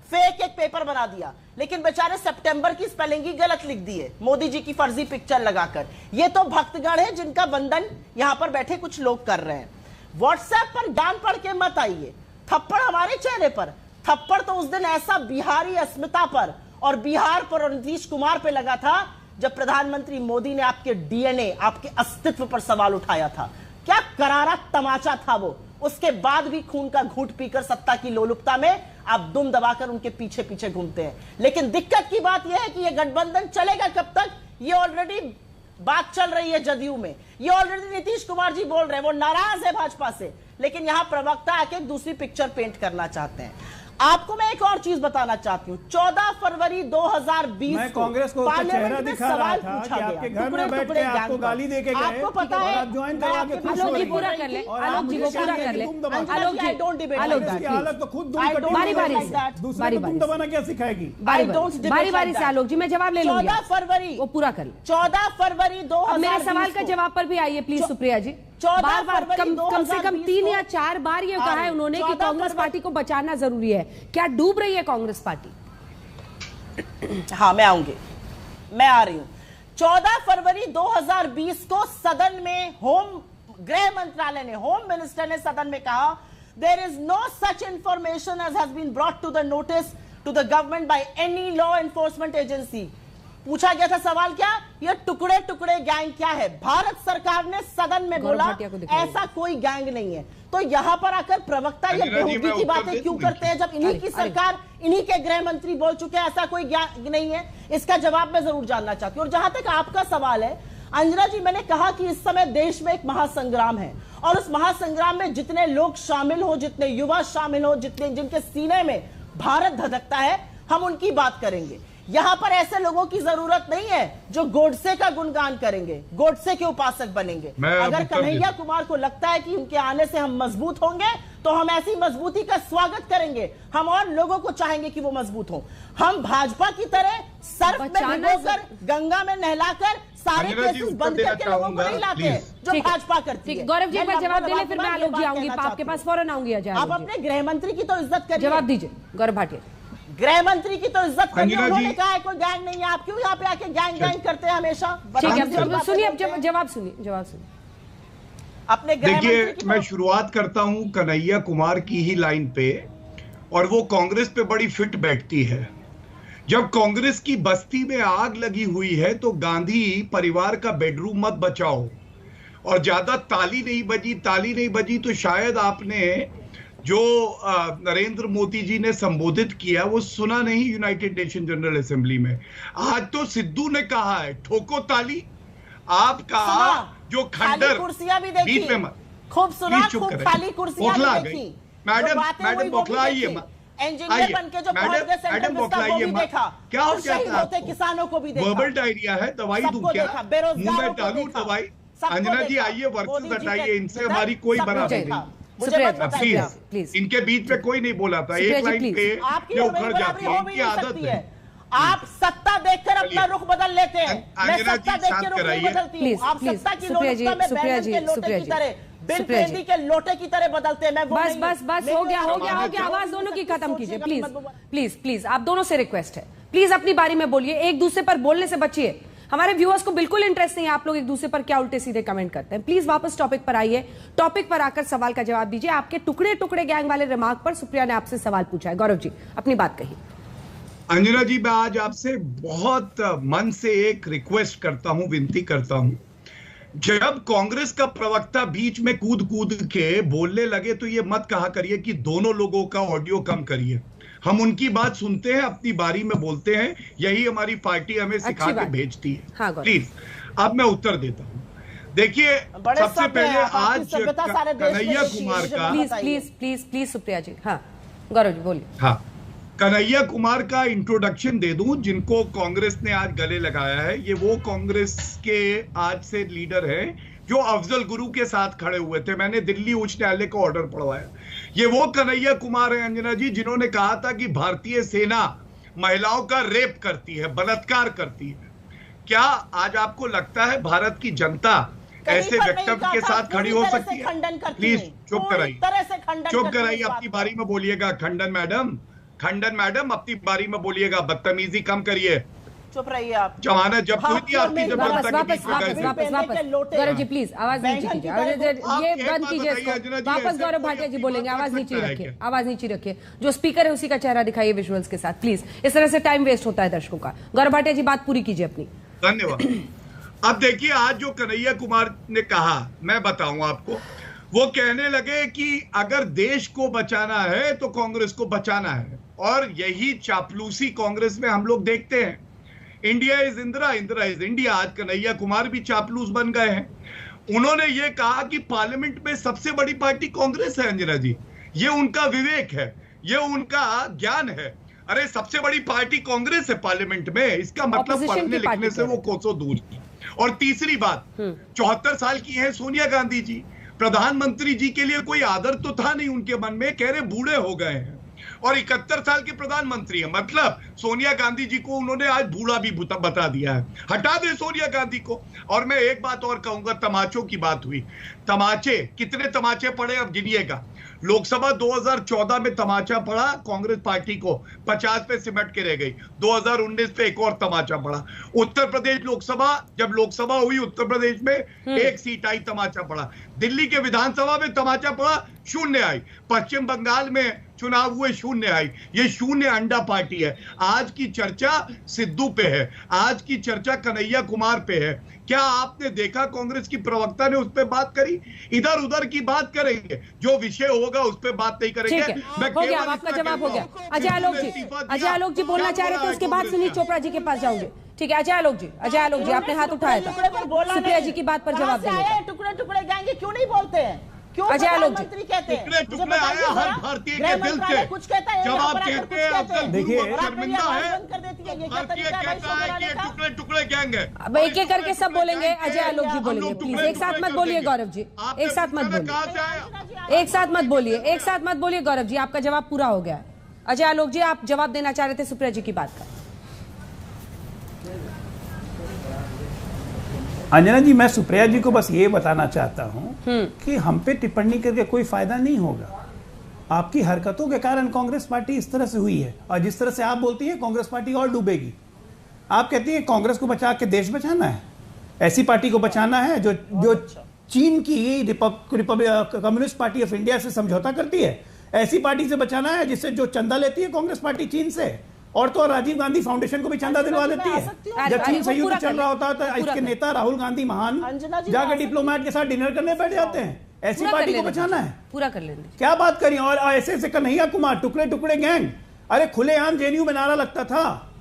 फेक एक पेपर बना दिया, लेकिन बेचारे सितंबर की स्पेलिंग ही गलत लिख दी है मोदी जी की फर्जी पिक्चर लगाकर। ये तो भक्तगण है जिनका वंदन यहां पर बैठे कुछ लोग कर रहे हैं। व्हाट्सएप पर ज्ञान पढ़ के मत आइए, थप्पड़ हमारे चेहरे पर, थप्पड़ तो उस दिन ऐसा बिहारी अस्मिता पर और बिहार पर और नीतीश कुमार पे लगा था जब प्रधानमंत्री मोदी ने आपके डीएनए, आपके अस्तित्व पर सवाल उठाया था। क्या करारा तमाचा था वो। उसके बाद भी खून का घूंट पीकर सत्ता की लोलुपता में आप दुम दबाकर उनके पीछे पीछे घूमते हैं। लेकिन दिक्कत की बात यह है कि यह गठबंधन चलेगा कब तक, ये ऑलरेडी बात चल रही है जदयू में, ये ऑलरेडी नीतीश कुमार जी बोल रहे हैं, वो नाराज है भाजपा से, लेकिन यहां प्रवक्ता आके दूसरी पिक्चर पेंट करना चाहते हैं। आपको मैं एक और चीज बताना चाहती हूँ, 14 फरवरी 2020 मैं कांग्रेस को पार्लियामेंट में सवाल पूछा गया, आपके घर में बैठ के आपको गाली दे के गए, आपको पता है, आप ज्वाइन करवा के खुश आलोक जी पूरा कर ले, आलोक जी वो पूरा कर ले, आलोक जी डोंट डिबेट, इसकी हालत तो खुद बारी बारी से, दूसरे को तुम दबाना क्या सिखाएगी? बारी बारी से आलोक जी, मैं जवाब ले लूंगी। 14 फरवरी वो पूरा कर ले। 14 फरवरी 2020 मेरे सवाल का जवाब पर भी आइए प्लीज सुप्रिया जी। 14 बार बार फरवरी कम से कम 3 या 4 बार ये कहा है उन्होंने कि कांग्रेस पार्टी को बचाना जरूरी है। क्या डूब रही है कांग्रेस पार्टी? हाँ, मैं आऊंगी, मैं आ रही हूं। 14 फरवरी 2020 को सदन में गृह मंत्रालय ने, होम मिनिस्टर ने सदन में कहा, there is no such information as has been brought to the notice to the government by any law enforcement agency. पूछा गया था सवाल, क्या ये टुकड़े टुकड़े गैंग क्या है? भारत सरकार ने सदन में बोला ऐसा कोई गैंग नहीं है। तो यहां पर आकर प्रवक्ता ये बेहूदी की बातें क्यों करते हैं जब इन्हीं की सरकार, इन्हीं के गृह मंत्री बोल चुके हैं ऐसा कोई गैंग नहीं है? इसका जवाब मैं जरूर जानना चाहती हूं। और जहां तक आपका सवाल है अंजना जी, मैंने कहा कि इस समय देश में एक महासंग्राम है और उस महासंग्राम में जितने लोग शामिल हो, जितने युवा शामिल हो, जिनके सीने में भारत धधकता है, हम उनकी बात करेंगे। यहां पर ऐसे लोगों की जरूरत नहीं है जो गोडसे का गुणगान करेंगे, गोडसे के उपासक बनेंगे। अगर कन्हैया कुमार को लगता है कि उनके आने से हम मजबूत होंगे तो हम ऐसी मजबूती का स्वागत करेंगे। हम और लोगों को चाहेंगे कि वो मजबूत हो। हम भाजपा की तरह सर्फ में भिगोकर, गंगा में नहलाकर सारे केसेस बंद करके लोगों को नहीं लाते जो भाजपा करती है। गौरव जी एक बार जवाब दे ले, फिर मैं आलोक जी आऊंगी, आपके पास फौरन आऊंगी। आप अपने गृह मंत्री की तो इज्जत करिए। जवाब दीजिए गौरव भाटिया। गृह मंत्री की तो इज्जत करिए, उन्होंने कहा है कोई गैंग नहीं है। आप क्यों यहाँ पे आके गैंग करते हैं हमेशा? ठीक है, सुनिए अब जवाब सुनिए अपने। देखिए, मैं शुरुआत करता हूं कन्हैया कुमार की ही लाइन पे, और वो कांग्रेस पे बड़ी फिट बैठती है। जब कांग्रेस की बस्ती में आग लगी हुई है तो गांधी परिवार का बेडरूम मत बचाओ, और ज्यादा ताली नहीं बजी तो शायद आपने जो नरेंद्र मोदी जी ने संबोधित किया वो सुना नहीं यूनाइटेड नेशन जनरल असेंबली में। आज तो सिद्धू ने कहा है ठोको ताली। आपका जो खंडर कुर्सियां भी देखी, बीच में खूब सुना, खूब खाली कुर्सियां भी देखी। मैडम बौखलाइए, इंजीनियर बनके जो पहुंच गए सेंट्रल मिनिस्टर को भी देखा, क्या हो गया था? किसानों को भी देखा। वर्बल डायरिया है, दवाई दूं क्या? मुंह में डालूं दवाई? अंजना जी आइए, वर्सेस हटाइए, इनसे हमारी कोई बराबरी नहीं। प्लीज, इनके बीच में कोई नहीं बोला था। एक लाइन पे ये उखड़ जाती है, इनकी आदत है। आप सत्ता देखकर अपना रुख बदल लेते हैं, मैं सत्ता देख के रुख नहीं बदलती हूं। आप सत्ता की लोलुपता में बैगन के लोटे की तरह, बिन पेंदी के लोटे की तरह बदलते हैं। मैं बस हो गया। आवाज दोनों की खत्म कीजिए प्लीज। आप दोनों से रिक्वेस्ट है, प्लीज अपनी बारी में बोलिए, एक दूसरे पर बोलने से बचिए। हमारे व्यूअर्स को बिल्कुल इंटरेस्ट नहीं है आप लोग एक दूसरे पर क्या उल्टे सीधे कमेंट करते हैं। प्लीज वापस टॉपिक पर आइए, टॉपिक पर आकर सवाल का जवाब दीजिए। आपके टुकड़े टुकड़े गैंग वाले रिमार्क पर सुप्रिया ने आपसे सवाल पूछा है। गौरव जी अपनी बात कहिए। अंजना जी, मैं आज आपसे बहुत मन से एक रिक्वेस्ट करता हूं, विनती करता हूं। जब कांग्रेस का प्रवक्ता बीच में कूद के बोलने लगे तो ये मत कहा करिए कि दोनों लोगों का ऑडियो कम करिए। हम उनकी बात सुनते हैं, अपनी बारी में बोलते हैं, यही हमारी पार्टी हमें सिखा के भेजती है। हाँ, प्लीज, अब मैं उत्तर देता हूं। देखिए, सबसे पहले आज कन्हैया कुमार का, प्लीज सुप्रिया जी। हाँ गौरव जी बोलिए। हाँ, कन्हैया कुमार का इंट्रोडक्शन दे दूं, जिनको कांग्रेस ने आज गले लगाया है। ये वो कांग्रेस के आज से लीडर हैं जो अफजल गुरु के साथ खड़े हुए थे। मैंने दिल्ली उच्च न्यायालय को ऑर्डर पढ़वाया। ये वो कन्हैया कुमार है अंजना जी जिन्होंने कहा था कि भारतीय सेना महिलाओं का रेप करती है, बलात्कार करती है। क्या आज आपको लगता है भारत की जनता ऐसे वक्तव्य के साथ खड़ी हो सकती है? प्लीज चुप कराइए, अपनी बारी में बोलिएगा। खंडन मैडम अपनी बारी में बोलिएगा, बदतमीजी कम करिए। चुप रहिए आप। जमानत जब हुई थी आपकी वापस गौरव जी प्लीज आवाज नीचे कीजिए, ये बंद कीजिए इसको। वापस गौरव भाटिया जी बोलेंगे, आवाज नीचे रखिए। जो स्पीकर है उसी का चेहरा दिखाइए विजुअल्स के साथ प्लीज। इस तरह से टाइम वेस्ट होता है दर्शकों का। गौरव भाटिया जी बात पूरी कीजिए अपनी। धन्यवाद। अब देखिए, आज जो कन्हैया कुमार ने कहा, मैं बताऊं आपको, वो कहने लगे कि अगर देश को बचाना है तो कांग्रेस को बचाना है, और यही चापलूसी कांग्रेस में हम लोग देखते हैं। India is Indira, Indira is India. आज कन्हैया कुमार भी चापलूस बन गए हैं। उन्होंने ये कहा कि पार्लियामेंट में सबसे बड़ी पार्टी कांग्रेस है। अंजना जी, ये उनका विवेक है, ये उनका ज्ञान है। अरे सबसे बड़ी पार्टी कांग्रेस है पार्लियामेंट में, इसका मतलब पढ़ने लिखने से वो कोसों दूर की। और तीसरी बात, 74 साल की है सोनिया गांधी जी, प्रधानमंत्री जी के लिए कोई आदर तो था नहीं उनके मन में, कह रहे बूढ़े हो गए हैं, और 71 साल के प्रधानमंत्री है। मतलब सोनिया गांधी जी को उन्होंने आज बूढ़ा भी बता दिया है। हटा दे सोनिया गांधी को। और मैं एक बात और कहूंगा, तमाचों की बात हुई, तमाचे कितने तमाचे पड़े अब गिनिएगा। लोकसभा 2014 में तमाचा पड़ा कांग्रेस पार्टी को, 50 पे सिमट के रह गई। 2019 पे एक और तमाचा पड़ा। उत्तर प्रदेश लोकसभा, जब लोकसभा हुई उत्तर प्रदेश में 1 सीट आई, तमाचा पड़ा। दिल्ली के विधानसभा में तमाचा पड़ा, 0 आई। पश्चिम बंगाल में चुनाव हुए, 0 आई। ये 0 अंडा पार्टी है। आज की चर्चा सिद्धू पे है, आज की चर्चा कन्हैया कुमार पे है। क्या आपने देखा कांग्रेस की प्रवक्ता ने उस पर बात करी? इधर उधर की बात करेंगे, जो विषय होगा उस पर बात नहीं करेंगे। हो गया, आपका जवाब हो गया। अजय आलोक जी बोलना चाह रहे थे, उसके बाद सुनील चोपड़ा जी के पास जाऊंगे। ठीक है, अजय आलोक जी आपने हाथ उठाया था, सुप्रिया जी की बात पर जवाब देंगे। टुकड़े टुकड़े गाएंगे क्यों नहीं बोलते हैं? अजय आलोक जी कहते हैं टुकड़े आए हर भारतीय के दिल से, कुछ कहता है, जवाब कहते हैं। देखिए, शर्मिंदा है, टुकड़े टुकड़े गैंग है। अब एक एक करके सब बोलेंगे। अजय आलोक जी बोलेंगे, प्लीज एक साथ मत बोलिए गौरव जी, एक साथ मत बोलिए, एक साथ मत बोलिए, एक साथ मत बोलिए गौरव जी, आपका जवाब पूरा हो गया है। अजय आलोक जी, आप जवाब देना चाह रहे थे सुप्रिया जी की बात का। अंजना जी, मैं सुप्रिया जी को बस ये बताना चाहता हूं कि हम पे टिप्पणी करके कोई फायदा नहीं होगा। आपकी हरकतों के कारण कांग्रेस पार्टी इस तरह से हुई है, और जिस तरह से आप बोलती हैं कांग्रेस पार्टी और डूबेगी। आप कहती हैं कांग्रेस को बचा के देश बचाना है, ऐसी पार्टी को बचाना है जो चीन की कम्युनिस्ट पार्टी ऑफ इंडिया से समझौता करती है, ऐसी पार्टी से बचाना है जिससे जो चंदा लेती है कांग्रेस पार्टी चीन से, और तो राजीव गांधी फाउंडेशन को भी चंदा दिलवा देती है। जब चीन से युद्ध चल रहा होता है तो इसके नेता राहुल गांधी महान जाकर डिप्लोमेट के साथ डिनर करने बैठ जाते हैं। ऐसी पार्टी को बचाना है, पूरा कर लेंगे। क्या बात करिए। और ऐसे ऐसे कन्हैया कुमार, टुकड़े टुकड़े गैंग, अरे खुलेआम जेएनयू में नारा लगता था,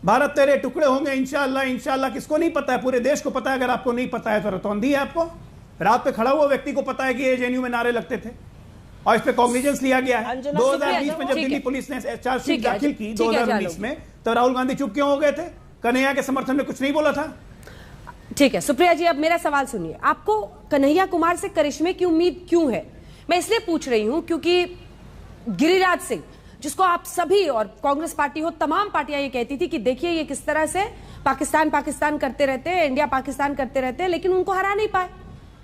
भारत तेरे टुकड़े होंगे इंशाअल्लाह इंशाअल्लाह। किसको नहीं पता है? पूरे देश को पता है। अगर आपको नहीं पता है तो रतौंधी है आपको। रात पे खड़ा हुआ व्यक्ति को पता है कि ये जेएनयू में नारे लगते थे, और इस पे कॉग्निजेंस लिया गया है। 2020 में जब दिल्ली पुलिस ने चार्जशीट दाखिल की 2019 में, तो राहुल गांधी चुप क्यों हो गए थे? कन्हैया के समर्थन में कुछ नहीं बोला था। ठीक है सुप्रिया जी, अब मेरा सवाल सुनिए। आपको कन्हैया कुमार से करिश्मे की उम्मीद क्यों है? मैं इसलिए पूछ रही हूं क्योंकि गिरिराज सिंह, जिसको आप सभी और कांग्रेस पार्टी हो, तमाम पार्टियां ये कहती थी कि देखिए ये किस तरह से पाकिस्तान पाकिस्तान करते रहते हैं, इंडिया पाकिस्तान करते रहते हैं, लेकिन उनको हरा नहीं पाए।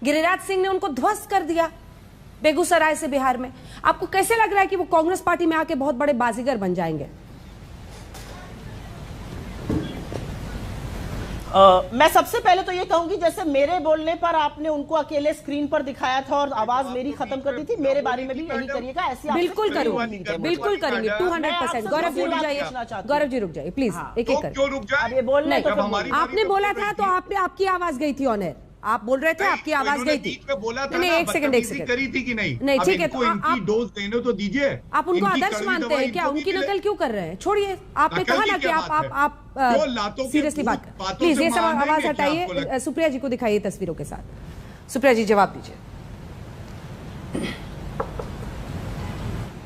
गिरिराज सिंह ने उनको ध्वस्त कर दिया बेगूसराय से बिहार में। आपको कैसे लग रहा है कि वो कांग्रेस पार्टी में आके बहुत बड़े बाजीगर बन जाएंगे? मैं सबसे पहले तो ये कहूंगी, जैसे मेरे बोलने पर आपने उनको अकेले स्क्रीन पर दिखाया था और आवाज मेरी खत्म कर दी थी, मेरे बारे में भी यही करिएगा। ऐसी बिल्कुल करूंगी, बिल्कुल करेंगे 200%। गौरव जी रुक जाइए, गौरव जी रुक जाइए प्लीज, एक एक कर। ये बोलना आपने बोला था तो आपकी आवाज गई थी ऑन एयर, आप बोल रहे थे आपकी आवाज गई थी। नहीं, एक सेकंड करी थी कि नहीं? ठीक है, तो इनकी डोज देने तो दीजिए। आप उनको आदर्श मानते हैं क्या? उनकी नकल क्यों कर रहे हैं? छोड़िए, आपने कहा ना कि आप सीरियसली बात कर। प्लीज ये सब आवाज हटाइए, सुप्रिया जी को दिखाइए तस्वीरों के साथ। सुप्रिया जी जवाब दीजिए,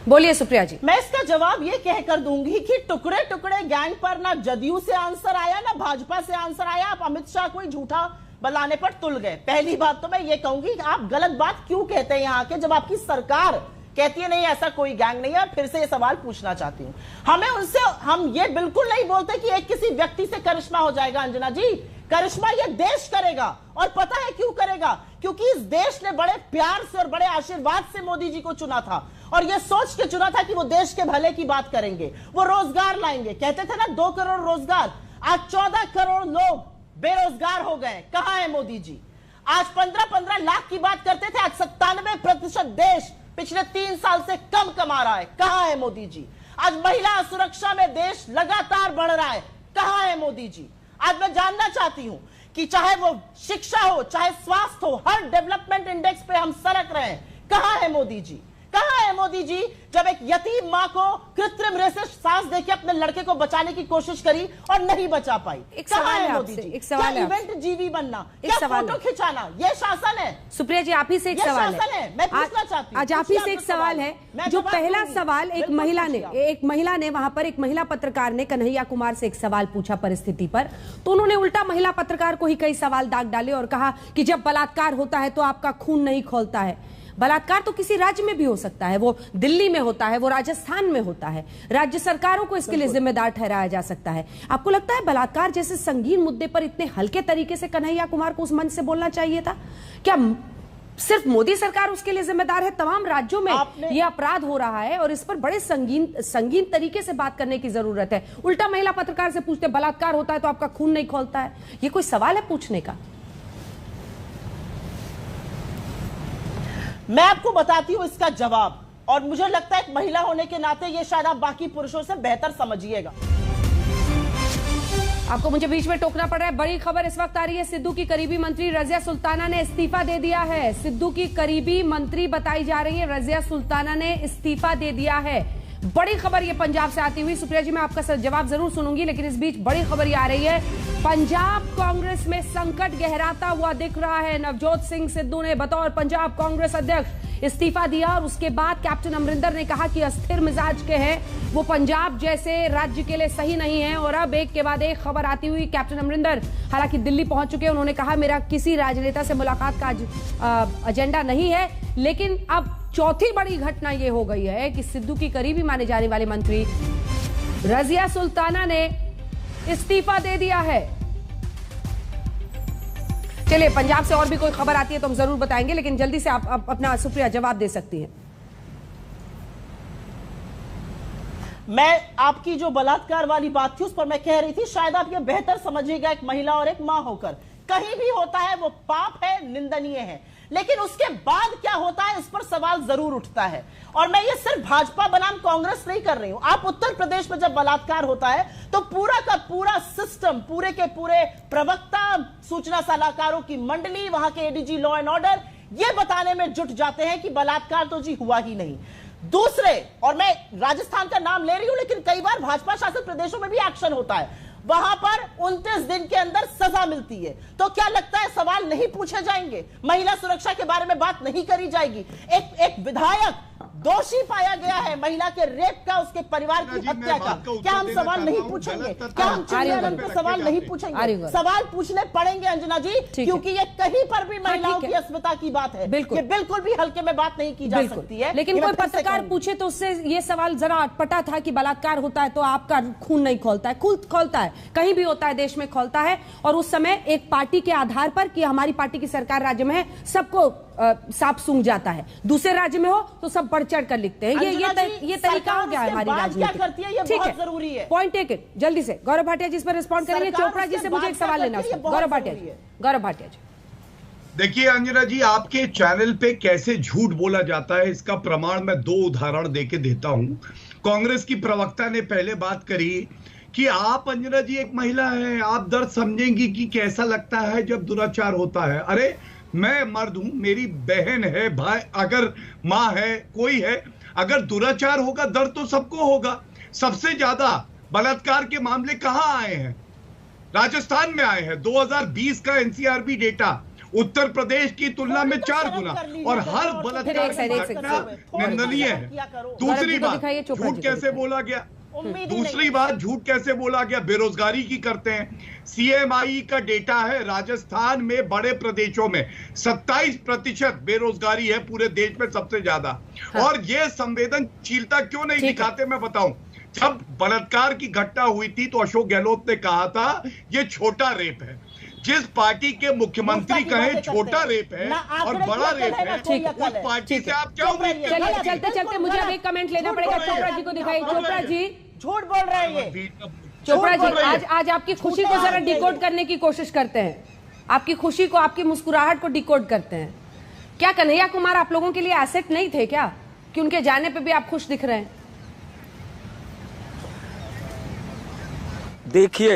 बोलिए सुप्रिया जी। मैं इसका जवाब ये कहकर दूंगी कि टुकड़े टुकड़े गैंग पर ना जदयू से आंसर आया ना भाजपा से आंसर आया। आप अमित शाह कोई झूठा बनाने पर तुल गए। पहली बात तो मैं ये कहूंगी कि आप गलत बात क्यों कहते हैं यहां के, जब आपकी सरकार कहती है नहीं ऐसा कोई गैंग नहीं है। फिर से ये सवाल पूछना चाहती हूं, हम ये बिल्कुल नहीं बोलते कि एक किसी व्यक्ति से करिश्मा हो जाएगा। अंजना जी, करिश्मा ये देश करेगा, और पता है क्यों करेगा? क्योंकि इस देश ने बड़े प्यार से और बड़े आशीर्वाद से मोदी जी को चुना था, और ये सोच के चुना था कि वो देश के भले की बात करेंगे, वो रोजगार लाएंगे। कहते थे ना 2 करोड़ रोजगार, आज 14 करोड़ लोग बेरोजगार हो गए। कहां है मोदी जी? आज 15-15 लाख की बात करते थे, आज 97% देश पिछले 3 साल से कम कमा रहा है। कहां है मोदी जी? आज महिला सुरक्षा में देश लगातार बढ़ रहा है। कहां है मोदी जी? आज मैं जानना चाहती हूं कि चाहे वो शिक्षा हो, चाहे स्वास्थ्य हो, हर डेवलपमेंट इंडेक्स पे हम सरक रहे हैं। कहां है मोदी जी? कहां है मोदी जी? जब एक यतीम मां को कृत्रिम रेसे सांस देके अपने लड़के को बचाने की कोशिश करी और नहीं बचा पाई। एक सवाल है मोदी जी? एक सवाल है, इवेंट जीवी बनना, क्या फोटो खिंचाना, ये शासन है? सुप्रिया जी, आप ही से एक सवाल है, मैं पूछना चाहती हूं। आज आप ही से एक सवाल है, जो पहला सवाल एक महिला ने वहां पर एक महिला पत्रकार ने कन्हैया कुमार से एक सवाल पूछा परिस्थिति पर, तो उन्होंने उल्टा महिला पत्रकार को ही कई सवाल दाग डाले और कहा कि जब बलात्कार होता है तो आपका खून नहीं खौलता है। बलात्कार तो किसी राज्य में भी हो सकता है, वो दिल्ली में होता है, वो राजस्थान में होता है, राज्य सरकारों को इसके लिए जिम्मेदार ठहराया जा सकता है। आपको लगता है बलात्कार जैसे संगीन मुद्दे पर इतने हल्के तरीके से कन्हैया कुमार को उस मंच से बोलना चाहिए था? क्या सिर्फ मोदी सरकार उसके लिए जिम्मेदार है? तमाम राज्यों में यह अपराध हो रहा है और इस पर बड़े संगीन तरीके से बात करने की जरूरत है। उल्टा महिला पत्रकार से पूछते बलात्कार होता है तो आपका खून नहीं खौलता है, ये कोई सवाल है पूछने का? मैं आपको बताती हूं इसका जवाब, और मुझे लगता है एक महिला होने के नाते ये शायद आप बाकी पुरुषों से बेहतर समझिएगा। आपको मुझे बीच में टोकना पड़ रहा है। बड़ी खबर इस वक्त आ रही है, सिद्धू की करीबी मंत्री रजिया सुल्ताना ने इस्तीफा दे दिया है। सिद्धू की करीबी मंत्री बताई जा रही है रजिया सुल्ताना ने इस्तीफा दे दिया है। बड़ी खबर ये पंजाब से आती हुई। सुप्रिया जी, मैं आपका जवाब जरूर सुनूंगी, लेकिन इस बीच बड़ी खबर ये आ रही है, पंजाब कांग्रेस में संकट गहराता हुआ दिख रहा है। नवजोत सिंह सिद्धू ने बतौर पंजाब कांग्रेस अध्यक्ष इस्तीफा दिया और उसके बाद कैप्टन अमरिंदर ने कहा कि अस्थिर मिजाज के हैं, वो पंजाब जैसे राज्य के लिए सही नहीं है। और अब एक के बाद एक खबर आती हुई, कैप्टन अमरिंदर हालांकि दिल्ली पहुंच चुके हैं, उन्होंने कहा मेरा किसी राजनेता से मुलाकात का एजेंडा नहीं है। लेकिन अब चौथी बड़ी घटना यह हो गई है कि सिद्धू की करीबी माने जाने वाले मंत्री रजिया सुल्ताना ने इस्तीफा दे दिया है। चलिए, पंजाब से और भी कोई खबर आती है तो हम जरूर बताएंगे, लेकिन जल्दी से आप अपना सुप्रिया जवाब दे सकती हैं। मैं आपकी जो बलात्कार वाली बात थी उस पर मैं कह रही थी, शायद आप ये बेहतर समझिएगा एक महिला और एक मां होकर, कहीं भी होता है वो पाप है, निंदनीय है, लेकिन उसके बाद क्या होता है इस पर सवाल जरूर उठता है। और मैं ये सिर्फ भाजपा बनाम कांग्रेस नहीं कर रही हूं। आप उत्तर प्रदेश में जब बलात्कार होता है तो पूरा का पूरा सिस्टम, पूरे के पूरे प्रवक्ता, सूचना सलाहकारों की मंडली, वहां के एडीजी लॉ एंड ऑर्डर ये बताने में जुट जाते हैं कि बलात्कार तो जी हुआ ही नहीं। दूसरे, और मैं राजस्थान का नाम ले रही हूं, लेकिन कई बार भाजपा शासित प्रदेशों में भी एक्शन होता है, वहां पर 29 दिन के अंदर सजा मिलती है। तो क्या लगता है सवाल नहीं पूछे जाएंगे? महिला सुरक्षा के बारे में बात नहीं करी जाएगी? एक विधायक दोषी पाया गया है महिला के रेप का, उसके परिवार की हत्या का, क्या हम सवाल नहीं पूछेंगे? क्या हम चिड़ियाघर पे सवाल नहीं पूछेंगे? सवाल पूछने पड़ेंगे अंजना जी, क्योंकि ये कहीं पर भी महिलाओं की अस्मिता की बात है, ये बिल्कुल भी हल्के में बात नहीं की जा सकती है। लेकिन कोई पत्रकार पूछे तो उससे ये सवाल जरा अटपटा था कि बलात्कार होता है तो आपका खून नहीं खौलता है। खून खौलता है, कहीं भी होता है, देश में खौलता है। और उस समय एक पार्टी के आधार पर कि हमारी पार्टी की सरकार राज्य में है, सबको सांप सूंघ जाता है। दूसरे राज्य में हो तो सब बढ़ चढ़ कर लिखते हैं। ये तरीका हो गया है हमारी राजनीति। ठीक है, जरूरी है। Point taken. जल्दी से गौरव भाटिया जी इस पर रिस्पॉन्ड करेंगे। चोपड़ा जी से मुझे एक सवाल लेना है। गौरव भाटिया जी। देखिए अंजना जी, आपके चैनल पे कैसे झूठ बोला जाता है इसका प्रमाण मैं 2 उदाहरण देके देता हूं। कांग्रेस की प्रवक्ता ने पहले बात करी कि आप अंजना जी एक महिला हैं, आप दर्द समझेंगी कि कैसा लगता है जब दुराचार होता है। अरे मैं मर्द हूं, मेरी बहन है, भाई, अगर माँ है, कोई है, अगर दुराचार होगा दर्द तो सबको होगा। सबसे ज्यादा बलात्कार के मामले कहां आए हैं? राजस्थान में आए हैं। 2020 का एनसीआरबी डेटा उत्तर प्रदेश की तुलना में 4 गुना, और हर बलात्कार निंदनीय है। दूसरी बात, झूठ कैसे बोला गया? दूसरी बात, झूठ कैसे बोला गया? बेरोजगारी की करते हैं। सीएमआई का डेटा है, राजस्थान में बड़े प्रदेशों में 27% बेरोजगारी है, पूरे देश में सबसे ज्यादा। और ये संवेदनशीलता क्यों नहीं दिखाते मैं बताऊं। जब बलात्कार की घटना हुई थी तो अशोक गहलोत ने कहा था ये छोटा रेप है। जिस पार्टी के मुख्यमंत्री कहे छोटा रेप है और बड़ा रेप है, उस पार्टी से आप क्या उम्मीद करते हैं? चलते चलते मुझे अब एक कमेंट लेना पड़ेगा। चोपड़ा जी को दिखाइए। चोपड़ा जी, झूठ बोल रहे हैं। चोपड़ा जी, आज आपकी खुशी को जरा डिकोड करने की कोशिश करते हैं। आपकी खुशी को, आपकी मुस्कुराहट को डिकोड करते हैं। क्या कन्हैया कुमार आप लोगों के लिए एसेट नहीं थे क्या, कि उनके जाने पे भी आप खुश दिख रहे हैं? देखिए,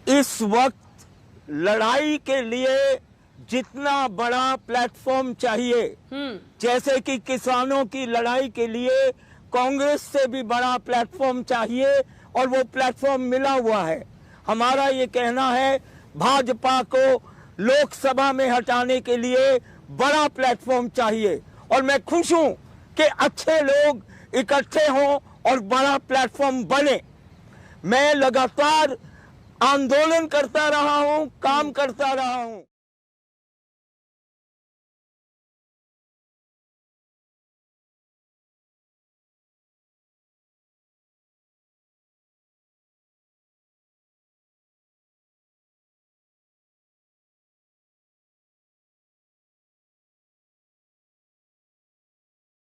इस वक्त लड़ाई के लिए जितना बड़ा प्लेटफॉर्म चाहिए, जैसे कि किसानों की लड़ाई के लिए कांग्रेस से भी बड़ा प्लेटफॉर्म चाहिए और वो प्लेटफॉर्म मिला हुआ है। हमारा ये कहना है भाजपा को लोकसभा में हटाने के लिए बड़ा प्लेटफॉर्म चाहिए और मैं खुश हूं कि अच्छे लोग इकट्ठे हों और बड़ा प्लेटफॉर्म बने। मैं लगातार आंदोलन करता रहा हूं, काम करता रहा हूं।